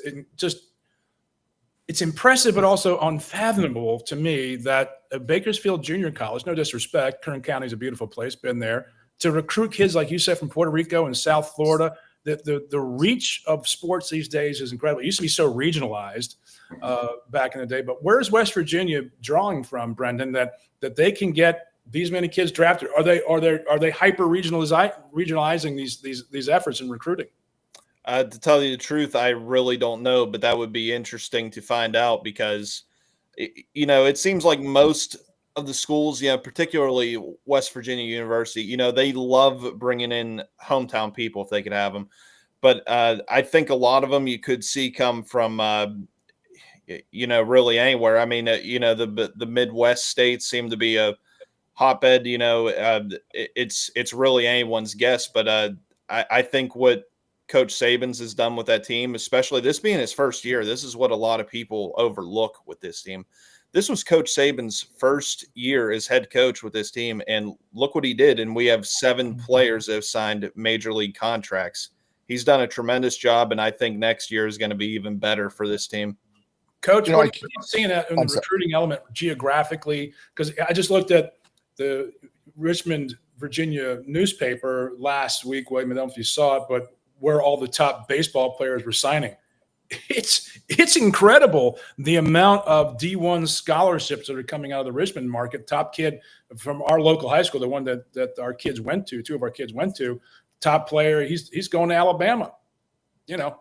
impressive, but also unfathomable to me that a Bakersfield Junior College, no disrespect, Kern County is a beautiful place, been there, to recruit kids, like you said, from Puerto Rico and South Florida. The reach of sports these days is incredible. It used to be so regionalized back in the day, but where's West Virginia drawing from, Brendan, that they can get these many kids drafted? Are they hyper regionalizing these efforts in recruiting? To tell you the truth, I really don't know, but that would be interesting to find out because, it seems like most of the schools, particularly West Virginia University, they love bringing in hometown people if they could have them. But I think a lot of them you could see come from, really anywhere. The Midwest states seem to be a hotbed. It's really anyone's guess. But I think what Coach Saban's has done with that team, especially this being his first year, this is what a lot of people overlook with this team. This was Coach Saban's first year as head coach with this team, and look what he did. And we have 7 players that have signed major league contracts. He's done a tremendous job, and I think next year is going to be even better for this team. Coach, what are you seeing that in the recruiting element geographically? Because I just looked at the Richmond, Virginia newspaper last week. Well, I don't know if you saw it, but where all the top baseball players were signing. It's incredible the amount of D1 scholarships that are coming out of the Richmond market. Top kid from our local high school, the one that our kids went to, 2 of our kids went to, top player, he's going to Alabama. you know.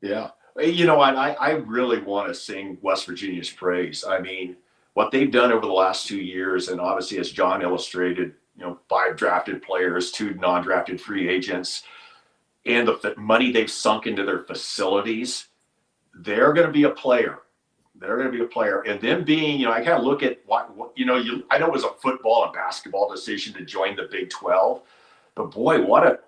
Yeah. You know what? I really want to sing West Virginia's praise. I mean, what they've done over the last 2 years, and obviously, as John illustrated, 5 drafted players, 2 non-drafted free agents, and the money they've sunk into their facilities, they're going to be a player. They're going to be a player. And them being, I kind of look at what I know it was a football and basketball decision to join the Big 12, but boy, what a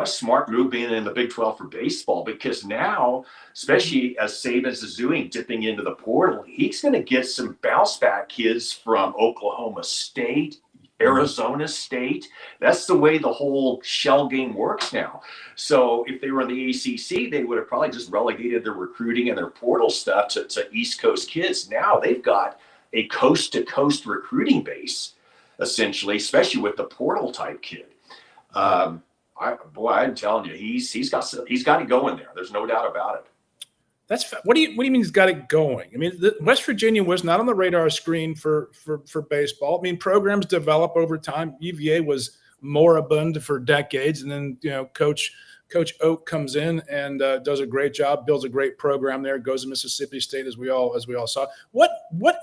smart move being in the Big 12 for baseball, because now, especially as Saban's is doing, dipping into the portal, he's going to get some bounce back kids from Oklahoma State, Arizona State. That's the way the whole shell game works now. So if they were in the ACC, they would have probably just relegated their recruiting and their portal stuff to East Coast kids. Now they've got a coast-to-coast recruiting base, essentially, especially with the portal type kid. I'm telling you, he's got it going there. There's no doubt about it. What do you mean he's got it going? I mean, West Virginia was not on the radar screen for baseball. I mean, programs develop over time. UVA was moribund for decades, and then Coach Oak comes in and does a great job, builds a great program there. Goes to Mississippi State, as we all saw. What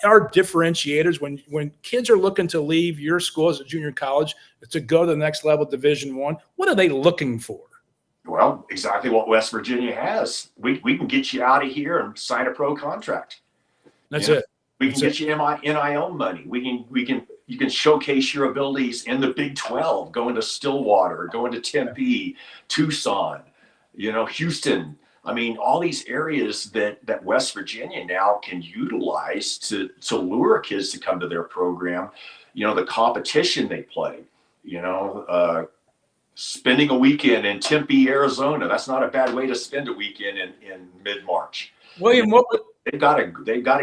are differentiators when kids are looking to leave your school as a junior college to go to the next level, Division I? What are they looking for? Well, exactly what West Virginia has. We can get you out of here and sign a pro contract. That's it. We can get you NIL money. You can showcase your abilities in the Big 12, going to Stillwater, going to Tempe, Tucson, Houston. I mean, all these areas that West Virginia now can utilize to lure kids to come to their program. The competition they play, spending a weekend in Tempe, Arizona. That's not a bad way to spend a weekend in mid-March. William, they've got it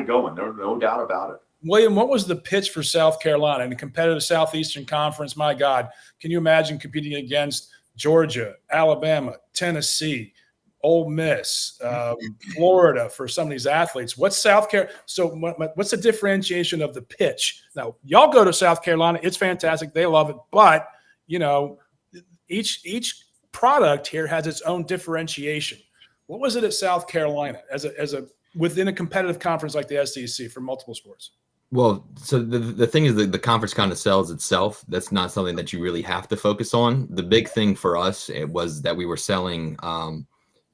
going. No doubt about it. William, what was the pitch for South Carolina in a competitive Southeastern Conference? My God, can you imagine competing against Georgia, Alabama, Tennessee, Ole Miss, Florida for some of these athletes? What's South Carolina? So what's the differentiation of the pitch? Now, y'all go to South Carolina. It's fantastic. They love it. But, each product here has its own differentiation. What was it at South Carolina as a within a competitive conference like the SEC for multiple sports? Well, so the thing is that the conference kind of sells itself. That's not something that you really have to focus on. The big thing for us, it was that we were selling, that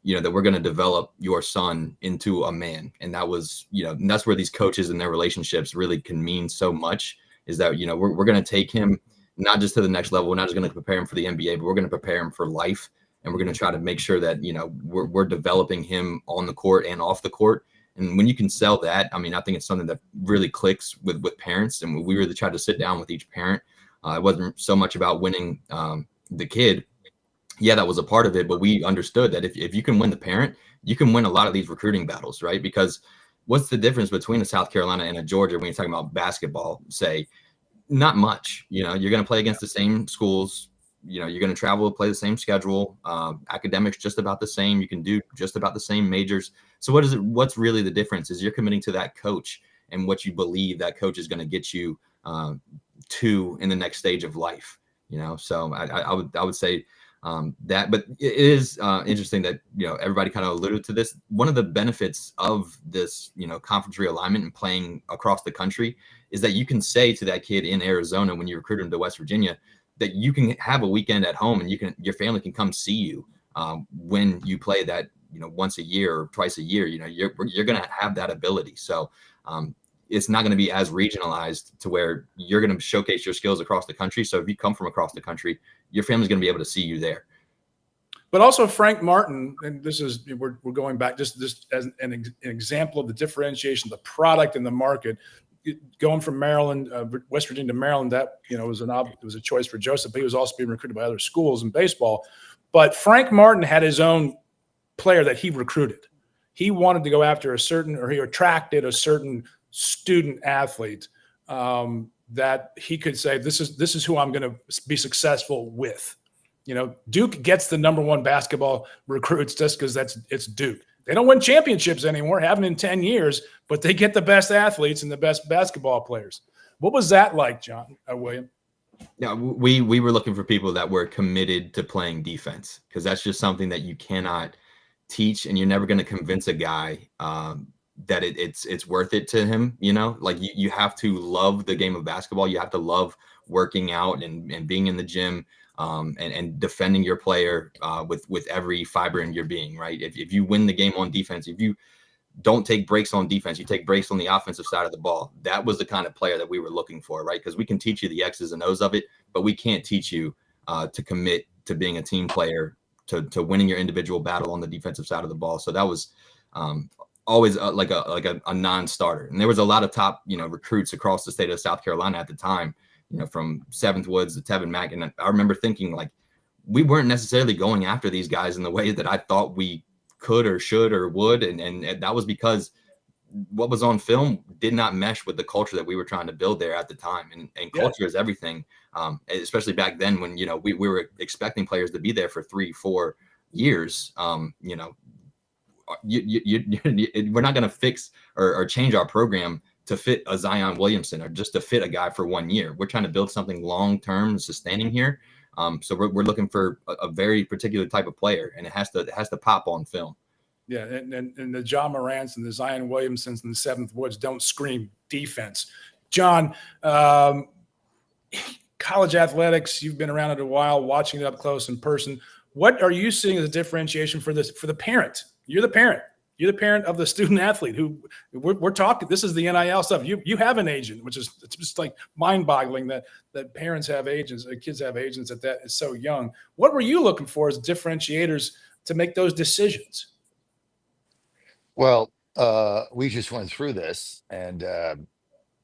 we're going to develop your son into a man. And that was, and that's where these coaches and their relationships really can mean so much, is that, we're going to take him not just to the next level. We're not just going to prepare him for the NBA, but we're going to prepare him for life. And we're going to try to make sure that, we're developing him on the court and off the court. And when you can sell that, I mean, I think it's something that really clicks with parents. And we really tried to sit down with each parent. It wasn't so much about winning the kid. Yeah, that was a part of it. But we understood that if you can win the parent, you can win a lot of these recruiting battles, right? Because what's the difference between a South Carolina and a Georgia when you're talking about basketball, say? Not much. You're going to play against the same schools. You're going to travel, play the same schedule. Academics just about the same. You can do just about the same majors. So what's really the difference is you're committing to that coach and what you believe that coach is going to get you to in the next stage of life. So I would say that, but it is interesting that everybody kind of alluded to this. One of the benefits of this conference realignment and playing across the country is that you can say to that kid in Arizona when you recruit him to West Virginia that you can have a weekend at home and your family can come see you when you play that once a year or twice a year. You're going to have that ability. So it's not going to be as regionalized to where you're going to showcase your skills across the country. So if you come from across the country, your family's going to be able to see you there. But also Frank Martin, and we're going back just as an example of the differentiation, the product and the market. Going from Maryland, West Virginia to Maryland, that was a choice for Joseph. But he was also being recruited by other schools in baseball. But Frank Martin had his own player that he recruited. He wanted to go after he attracted a certain student athlete that he could say, this is who I'm going to be successful with. Duke gets the number one basketball recruits just because it's Duke. They don't win championships anymore, haven't in 10 years, but they get the best athletes and the best basketball players. What was that like, William? Yeah, we were looking for people that were committed to playing defense, because that's just something that you cannot teach and you're never going to convince a guy that it's worth it to him. You know, like you have to love the game of basketball. You have to love working out and being in the gym and defending your player with every fiber in your being, right? If you win the game on defense, if you don't take breaks on defense, you take breaks on the offensive side of the ball. That was the kind of player that we were looking for, right? Because we can teach you the X's and O's of it, but we can't teach you to commit to being a team player, to winning your individual battle on the defensive side of the ball. So that was always like a non-starter. And there was a lot of top, recruits across the state of South Carolina at the time, from Seventh Woods to Tevin Mack. And I remember thinking, like, we weren't necessarily going after these guys in the way that I thought we could or should or would. And that was because what was on film did not mesh with the culture that we were trying to build there at the time. And culture is everything, especially back then when, we were expecting players to be there for 3-4 years. We're not going to fix or change our program to fit a Zion Williamson or just to fit a guy for 1 year. We're trying to build something long-term sustaining here. So we're looking for a very particular type of player, and it has to pop on film. Yeah, and the John Morants and the Zion Williamsons and the Seventh Woods don't scream defense. John, college athletics, you've been around it a while, watching it up close in person. What are you seeing as a differentiation for the parent? You're the parent. You're the parent of the student athlete who we're talking. This is the NIL stuff. You have an agent, which is, it's just like mind-boggling that parents have agents, kids have agents that is so young. What were you looking for as differentiators to make those decisions? Well, we just went through this, and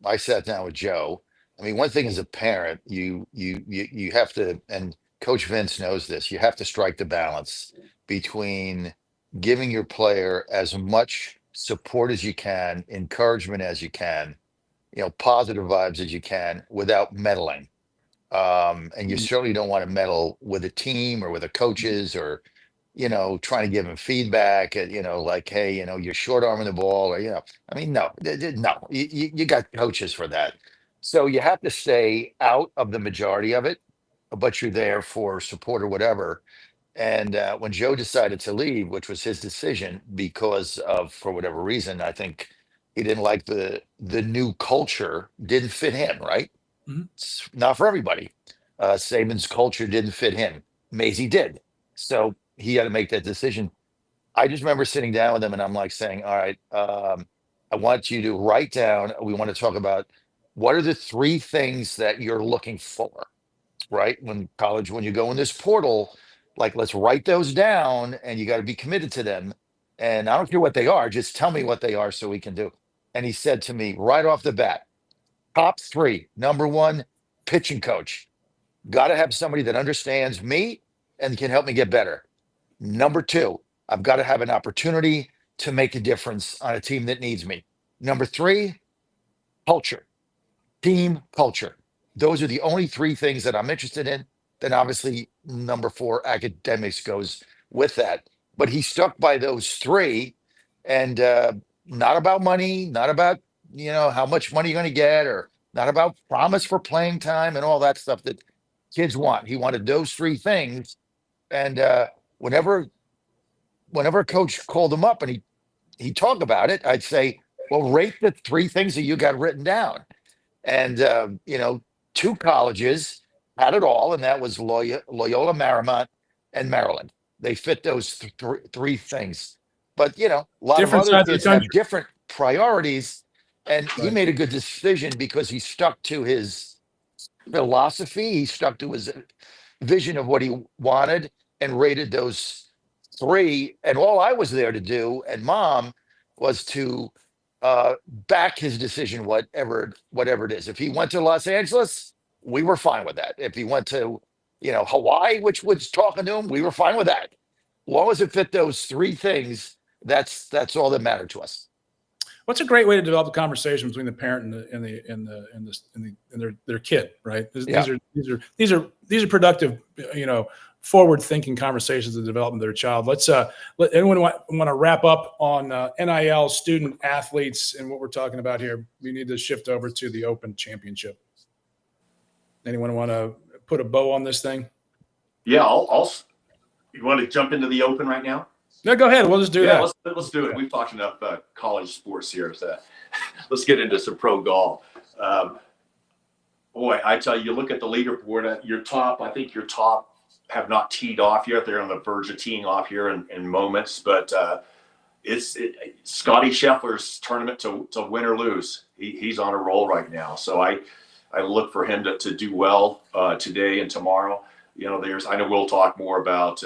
I sat down with Joe. I mean, one thing as a parent, you have to, and Coach Vince knows this, you have to strike the balance between giving your player as much support as you can, encouragement as you can, positive vibes as you can without meddling. And you certainly don't want to meddle with a team or with the coaches or, trying to give them feedback, like, hey, you're short arming the ball or, I mean, no, you got coaches for that. So you have to stay out of the majority of it, but you're there for support or whatever. And when Joe decided to leave, which was his decision because of, for whatever reason, I think he didn't like the new culture, didn't fit him, right? Mm-hmm. It's not for everybody. Saban's culture didn't fit him. Maisie did. So he had to make that decision. I just remember sitting down with him and I'm like saying, all right, I want you to write down, we want to talk about what are the 3 things that you're looking for, right? When you go in this portal, like, let's write those down and you got to be committed to them. And I don't care what they are, just tell me what they are so we can do. And he said to me right off the bat, top 3, number 1, pitching coach. Got to have somebody that understands me and can help me get better. Number 2, I've got to have an opportunity to make a difference on a team that needs me. Number 3, culture, team culture. Those are the only 3 things that I'm interested in. Then obviously number 4, academics goes with that. But he stuck by those 3, and not about money, not about, how much money you're going to get, or not about promise for playing time and all that stuff that kids want. He wanted those 3 things. And whenever coach called him up and he talked about it, I'd say, well, rate the 3 things that you got written down. And, 2 colleges had it all, and that was Loyola Marymount and Maryland. They fit those 3 things. But, a lot Different of other sides of the kids have country. different priorities, and he Right. made a good decision because he stuck to his philosophy. He stuck to his vision of what he wanted and rated those 3. And all I was there to do, and Mom, was to back his decision, whatever it is. If he went to Los Angeles, we were fine with that. If he went to, Hawaii, which was talking to him, we were fine with that. As long as it fit those 3 things, that's all that mattered to us. What's a great way to develop a conversation between the parent and their kid, right? These are productive, forward-thinking conversations of the development of their child. Let's let anyone want to wrap up on NIL student athletes and what we're talking about here. We need to shift over to the Open Championship. Anyone want to put a bow on this thing? Yeah, I'll. You want to jump into the Open right now? No, go ahead. We'll just do that. Let's do it. We've talked enough college sports here. So let's get into some pro golf. Boy, I tell you, look at the leaderboard. I think your top have not teed off yet. They're on the verge of teeing off here in moments. But it's Scotty Scheffler's tournament to win or lose. He's on a roll right now. So I look for him to do well today and tomorrow. I know we'll talk more about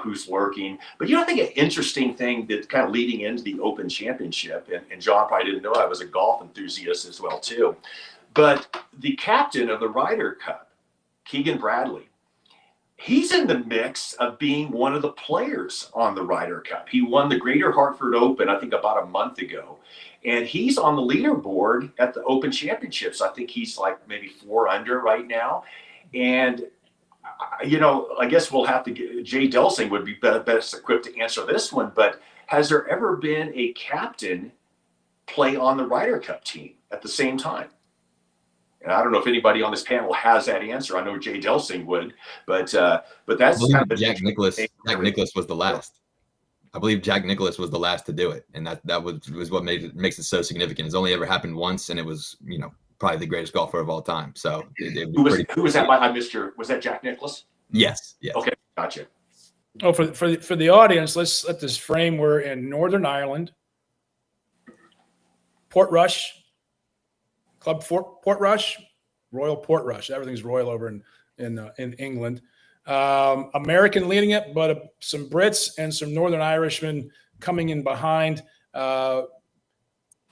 who's lurking. But I think an interesting thing that kind of leading into the Open Championship, and John probably didn't know I was a golf enthusiast as well too. But the captain of the Ryder Cup, Keegan Bradley, he's in the mix of being one of the players on the Ryder Cup. He won the Greater Hartford Open, I think, about a month ago. And he's on the leaderboard at the Open Championships. I think he's like maybe 4 under right now. And, I guess we'll have to get Jay Delsing would be best equipped to answer this one. But has there ever been a captain play on the Ryder Cup team at the same time? And I don't know if anybody on this panel has that answer. I know Jay Delsing would, but that's kind of Jack Nicklaus. Jack Nicklaus was the last. I believe Jack Nicklaus was the last to do it, and that was what makes it so significant. It's only ever happened once, and it was probably the greatest golfer of all time. So who was that? I missed was that Jack Nicklaus? Yes. Okay, gotcha. Oh, for the audience, let's let this frame. We're in Northern Ireland, Portrush. Club Portrush, Royal Portrush. Everything's royal over in England. American leading it, but some Brits and some Northern Irishmen coming in behind.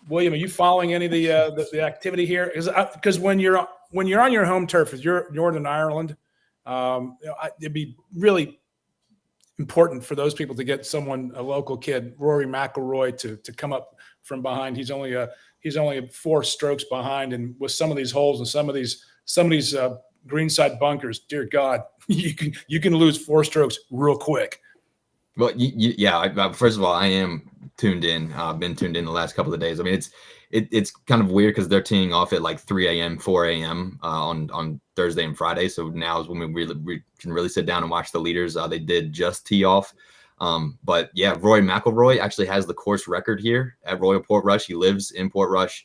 William, are you following any of the activity here? Because when you're on your home turf, if you're Northern Ireland, it'd be really important for those people to get a local kid, Rory McIlroy, to come up from behind. He's only 4 strokes behind, and with some of these holes and some of these greenside bunkers, dear God, you can lose 4 strokes real quick. Well, first of all, I am tuned in. I've been tuned in the last couple of days. I mean, it's kind of weird because they're teeing off at like 3 a.m., 4 a.m. On Thursday and Friday. So now is when we can really sit down and watch the leaders. They did just tee off. But yeah, Rory McIlroy actually has the course record here at Royal Portrush. He lives in Portrush.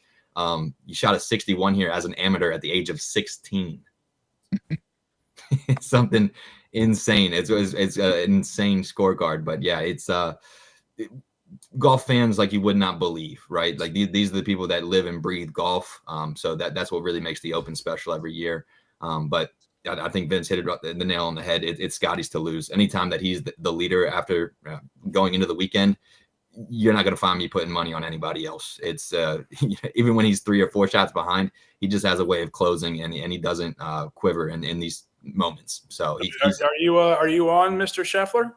He shot a 61 here as an amateur at the age of 16. It's something insane. It's an insane scorecard. But yeah, it's golf fans like you would not believe, right? Like these are the people that live and breathe golf. So that's what really makes the Open special every year. But I think Vince hit the nail on the head. It's Scotty's to lose. Anytime that he's the leader after going into the weekend, you're not going to find me putting money on anybody else. It's even when he's 3 or 4 shots behind, he just has a way of closing, and he doesn't quiver in these moments. So are you on Mr. Scheffler?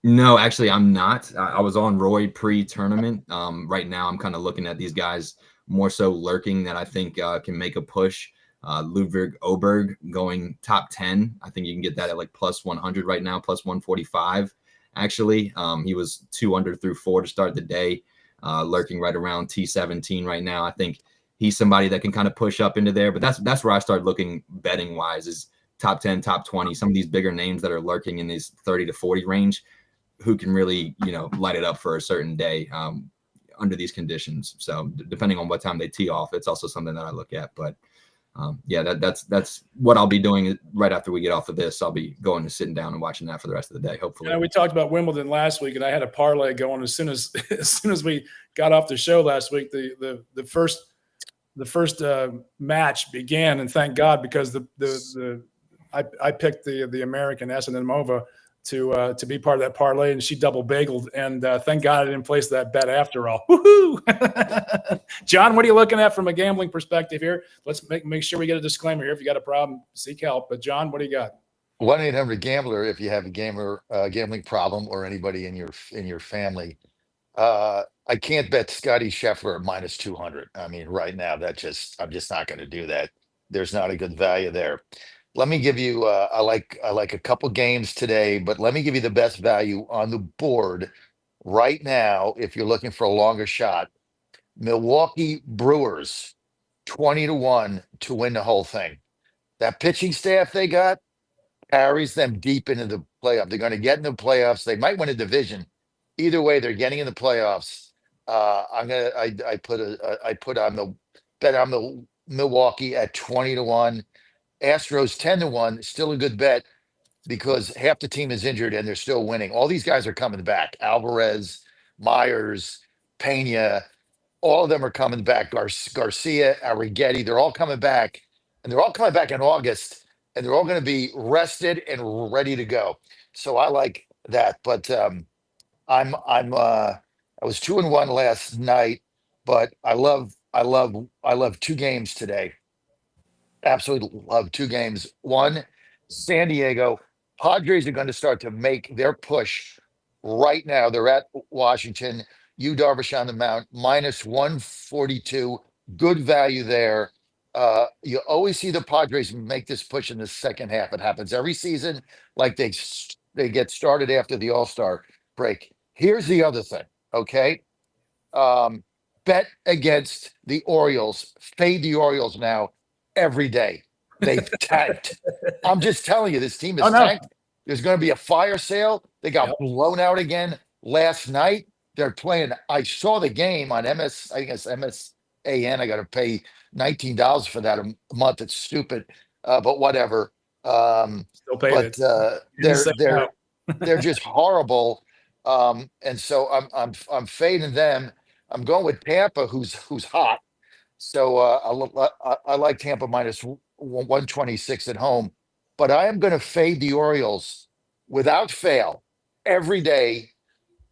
No, actually, I'm not. I was on Roy pre-tournament. Right now, I'm kind of looking at these guys more so lurking that I think can make a push. Ludwig Oberg going top 10. I think you can get that at like plus 100 right now, plus 145. Actually, he was 2 under through 4 to start the day, lurking right around T17 right now. I think he's somebody that can kind of push up into there. But that's where I started looking betting wise is top 10, top 20. Some of these bigger names that are lurking in these 30 to 40 range, who can really light it up for a certain day under these conditions. So depending on what time they tee off, it's also something that I look at. But that's what I'll be doing right after we get off of this. I'll be going to sitting down and watching that for the rest of the day, hopefully. We talked about Wimbledon last week, and I had a parlay going as soon as we got off the show last week. The first match began, and thank God, because I picked the American Esanimova to be part of that parlay, and she double bageled, and thank God I didn't place that bet after all. Woohoo! John, what are you looking at from a gambling perspective here? Let's make sure we get a disclaimer here. If you got a problem, seek help. But John, what do you got? 1-800-GAMBLER if you have a gambling problem, or anybody in your family. I can't bet Scotty Scheffler at minus 200. I mean, right now, I'm just not going to do that. There's not a good value there. Let me give you, I like a couple games today, but let me give you the best value on the board right now. If you're looking for a longer shot, Milwaukee Brewers, 20-1 to win the whole thing. That pitching staff they got carries them deep into the playoff. They're going to get in the playoffs. They might win a division Either way, they're getting in the playoffs. I put on the bet on the Milwaukee at 20-1. Astros 10-1. Still a good bet because half the team is injured and they're still winning. All these guys are coming back. Alvarez, Myers, Pena, all of them are coming back. Garcia, Arrighetti, they're all coming back, and they're all coming back in August, and they're all going to be rested and ready to go. So I like that. But I was 2-1 last night, but I love two games today. Absolutely love two games. One, San Diego Padres are going to start to make their push right now. They're at Washington. Yu Darvish on the mound, -142. Good value there. You always see the Padres make this push in the second half. It happens every season. Like they get started after the All-Star break. Here's the other thing. Okay. Bet against the Orioles. Fade the Orioles now every day. They've tanked. I'm just telling you, this team is tanked. There's going to be a fire sale. They got blown out again last night. They're playing. I saw the game on I guess MSAN. I got to pay $19 for that a month. It's stupid, but whatever. Still paid They're just horrible. And so I'm fading them. I'm going with Tampa, who's hot. So I like Tampa -126 at home, but I am going to fade the Orioles without fail every day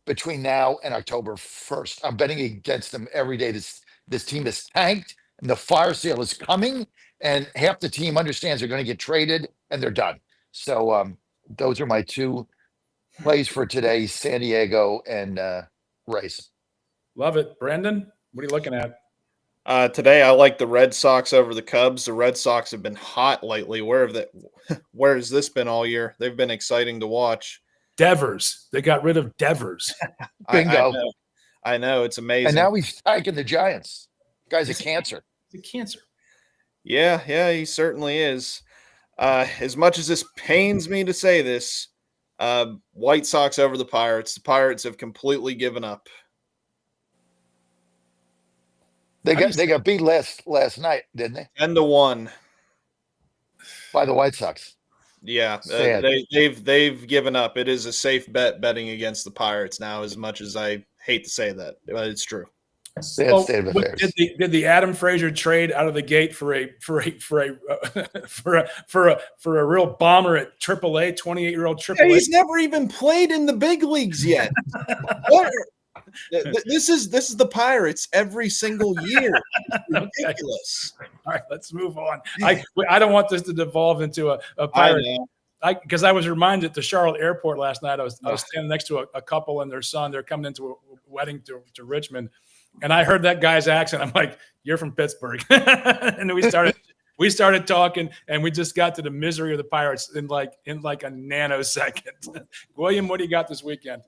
between now and October 1st. I'm betting against them every day. This team is tanked, and the fire sale is coming, and half the team understands they're going to get traded, and they're done. So those are my two plays for today: San Diego and Rays. Love it, Brandon. What are you looking at? Today, I like the Red Sox over the Cubs. The Red Sox have been hot lately. Where has this been all year? They've been exciting to watch. Devers. They got rid of Devers. Bingo. I know. It's amazing. And now he's tagging the Giants. Guy's a cancer. He's a cancer. Yeah, he certainly is. As much as this pains me to say this, White Sox over the Pirates. The Pirates have completely given up. They got beat last night, didn't they? 10-1 by the White Sox. Yeah, they've given up. It is a safe bet betting against the Pirates now. As much as I hate to say that, but it's true. Did the Adam Frazier trade out of the gate for a real bomber at AAA, 28-year-old AAA? Yeah, he's never even played in the big leagues yet. This is the Pirates every single year. Ridiculous. All right, let's move on. I don't want this to devolve into a Pirate. Because I was reminded at the Charlotte airport last night. I was standing next to a couple and their son. They're coming into a wedding to Richmond, and I heard that guy's accent. I'm like, "You're from Pittsburgh," and we started talking, and we just got to the misery of the Pirates in like a nanosecond. William, what do you got this weekend?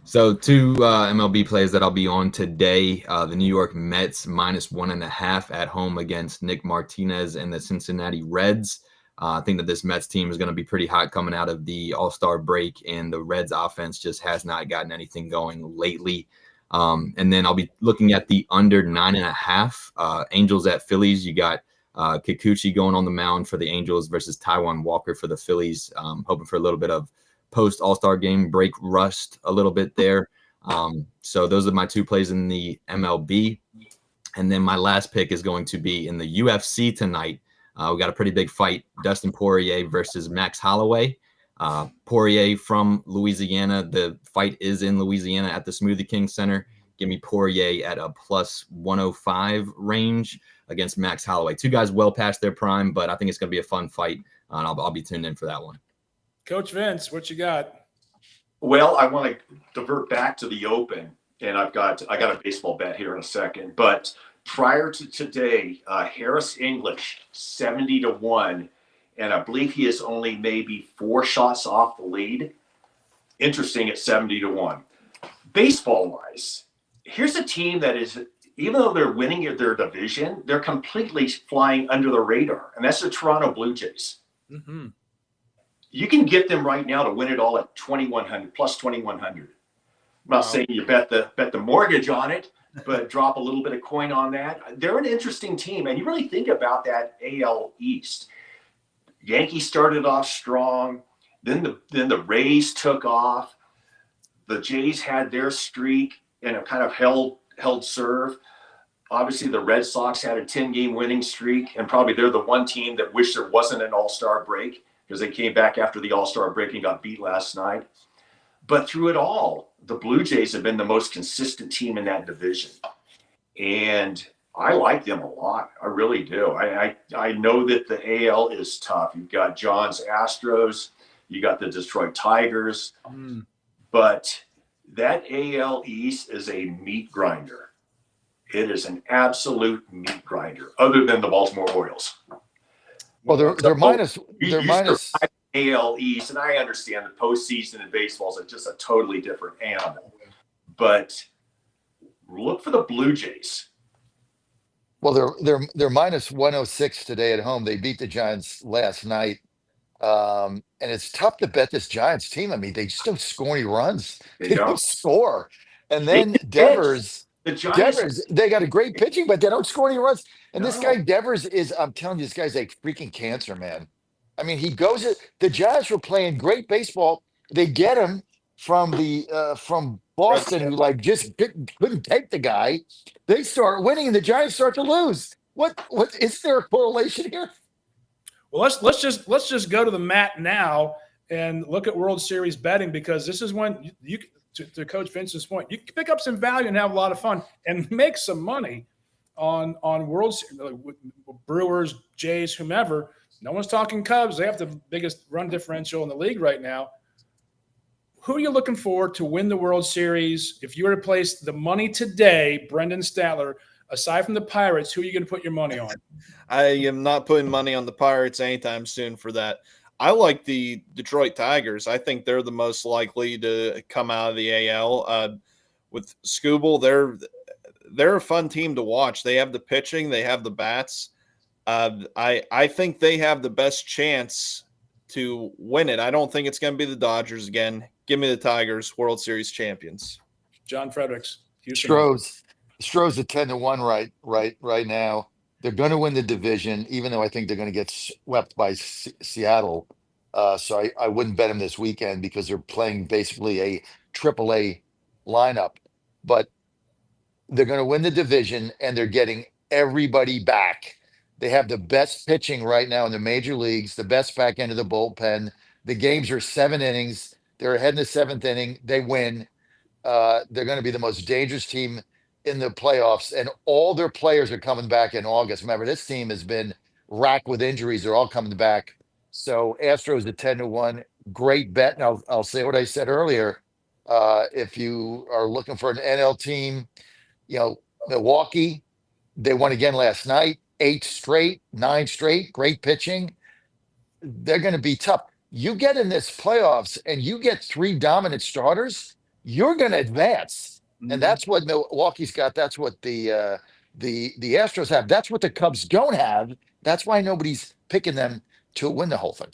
So two MLB plays that I'll be on today. The New York Mets -1.5 at home against Nick Martinez and the Cincinnati Reds. I think that this Mets team is going to be pretty hot coming out of the All-Star break, and the Reds offense just has not gotten anything going lately. And then I'll be looking at the under 9.5. Angels at Phillies. You got Kikuchi going on the mound for the Angels versus Taijuan Walker for the Phillies. Hoping for a little bit of post All-Star game break rust a little bit there. So those are my two plays in the MLB. And then my last pick is going to be in the UFC tonight. We got a pretty big fight, Dustin Poirier versus Max Holloway. Poirier from Louisiana. The fight is in Louisiana at the Smoothie King Center. Give me Poirier at a +105 range against Max Holloway. Two guys well past their prime, but I think it's going to be a fun fight, and I'll be tuned in for that one. Coach Vince, what you got? Well, I want to divert back to the Open, and I got a baseball bet here in a second. But prior to today, Harris English 70-1, and I believe he is only maybe 4 shots off the lead. Interesting at 70-1. Baseball-wise, here's a team that is, even though they're winning their division, they're completely flying under the radar, and that's the Toronto Blue Jays. Mm-hmm. You can get them right now to win it all at 2,100 plus 2,100. not saying you bet the mortgage on it, but drop a little bit of coin on that. They're an interesting team, and you really think about that AL East. Yankees started off strong, then the Rays took off. The Jays had their streak and have kind of held serve. Obviously, the Red Sox had a 10-game winning streak, and probably they're the one team that wished there wasn't an All-Star break because they came back after the All-Star break and got beat last night. But through it all, the Blue Jays have been the most consistent team in that division. And I like them a lot. I really do. I know that the AL is tough. You've got John's Astros. You got the Detroit Tigers. But that AL East is a meat grinder. It is an absolute meat grinder, other than the Baltimore Orioles. Well, they're minus. They're minus. AL East, and I understand the postseason in baseball is just a totally different animal. But look for the Blue Jays. Well, they're minus 106 today at home. They beat the Giants last night. And it's tough to bet this Giants team. I mean, they just don't score any runs. They don't score. And then Devers, they got a great pitching, but they don't score any runs. And this guy Devers I'm telling you, this guy's like freaking cancer, man. I mean, the Giants were playing great baseball. They get him from Boston, who like just couldn't take the guy. They start winning, and the Giants start to lose. What is there a correlation here? Well, let's just go to the mat now and look at World Series betting, because this is when you to Coach Vincent's point, you can pick up some value and have a lot of fun and make some money on World Series, Brewers, Jays, whomever. No one's talking Cubs. They have the biggest run differential in the league right now. Who are you looking for to win the World Series? If you were to place the money today, Brendan Statler, aside from the Pirates, who are you going to put your money on? I am not putting money on the Pirates anytime soon for that. I like the Detroit Tigers. I think they're the most likely to come out of the AL. With Skubal, they're a fun team to watch. They have the pitching. They have the bats. I think they have the best chance to win it. I don't think it's going to be the Dodgers again. Give me the Tigers, World Series champions. John Fredericks, Houston. Stroh's at 10-1 right now. They're going to win the division, even though I think they're going to get swept by Seattle. So I wouldn't bet them this weekend because they're playing basically a AAA lineup. But they're going to win the division, and they're getting everybody back. They have the best pitching right now in the major leagues, the best back end of the bullpen. The games are 7 innings. They're ahead in the 7th inning. They win. They're going to be the most dangerous team in the playoffs, and all their players are coming back in August. Remember, this team has been racked with injuries. They're all coming back. So Astros at 10-1, great bet. And I'll say what I said earlier. If you are looking for an NL team, Milwaukee, they won again last night, 8 straight, 9 straight, great pitching. They're going to be tough. You get in this playoffs and you get 3 dominant starters, you're going to advance. And that's what Milwaukee's got. That's what the Astros have. That's what the Cubs don't have. That's why nobody's picking them to win the whole thing.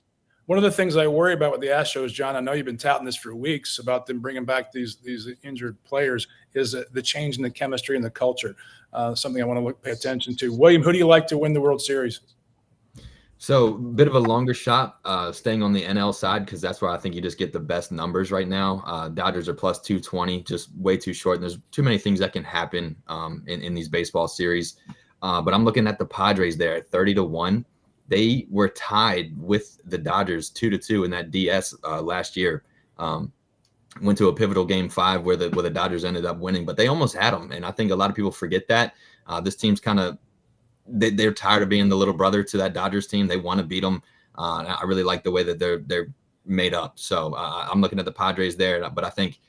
One of the things I worry about with the Astros, John, I know you've been touting this for weeks about them bringing back these injured players, is the change in the chemistry and the culture. Something I want to pay attention to. William, who do you like to win the World Series? So a bit of a longer shot, staying on the NL side, because that's where I think you just get the best numbers right now. Dodgers are plus 220, just way too short. And there's too many things that can happen in these baseball series. But I'm looking at the Padres there at 30-1. They were tied with the Dodgers 2-2 in that DS last year. Went to a pivotal game 5 where the Dodgers ended up winning, but they almost had them. And I think a lot of people forget that. This team's kind of they're tired of being the little brother to that Dodgers team. They want to beat them. I really like the way that they're made up. So I'm looking at the Padres there, but I think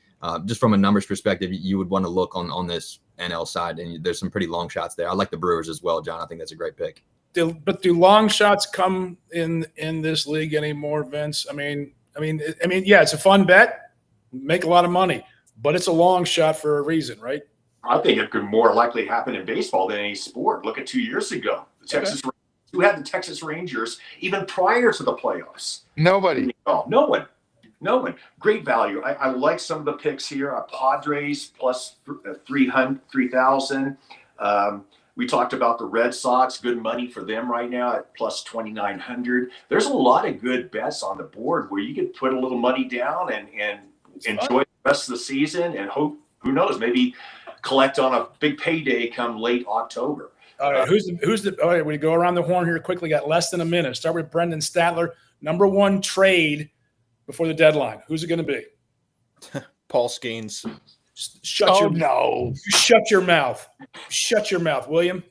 just from a numbers perspective, you would want to look on this NL side, and there's some pretty long shots there. I like the Brewers as well, John. I think that's a great pick. But do long shots come in this league anymore, Vince? I mean, yeah, it's a fun bet, make a lot of money, but it's a long shot for a reason, right? I think it could more likely happen in baseball than any sport. Look at 2 years ago, who had the Texas Rangers even prior to the playoffs? Nobody. No one. No one. Great value. I like some of the picks here. Padres plus 3,000. We talked about the Red Sox. Good money for them right now at plus 2,900. There's a lot of good bets on the board where you could put a little money down and enjoy the rest of the season and hope, who knows, maybe collect on a big payday come late October. All right, all right, we go around the horn here quickly. Got less than a minute. Start with Brendan Statler. Number one trade before the deadline. Who's it going to be? Paul Skeens. Shut your mouth. Shut your mouth, William.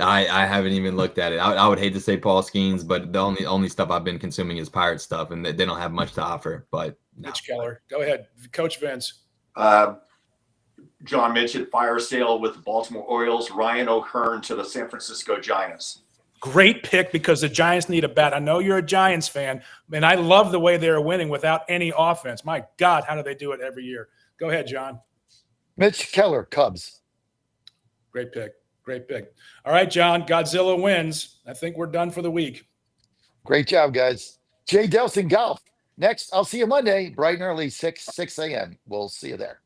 I haven't even looked at it. I would hate to say Paul Skeens, but the only stuff I've been consuming is Pirate stuff, and they don't have much to offer. But no. Mitch Keller, go ahead, Coach Vince. John mentioned fire sale with the Baltimore Orioles. Ryan O'Hearn to the San Francisco Giants. Great pick because the Giants need a bat. I know you're a Giants fan, and I love the way they're winning without any offense. My God, how do they do it every year? Go ahead, John. Mitch Keller, Cubs. Great pick. Great pick. All right, John, Godzilla wins. I think we're done for the week. Great job, guys. Jay Delson Golf. Next, I'll see you Monday, bright and early, 6 a.m. We'll see you there.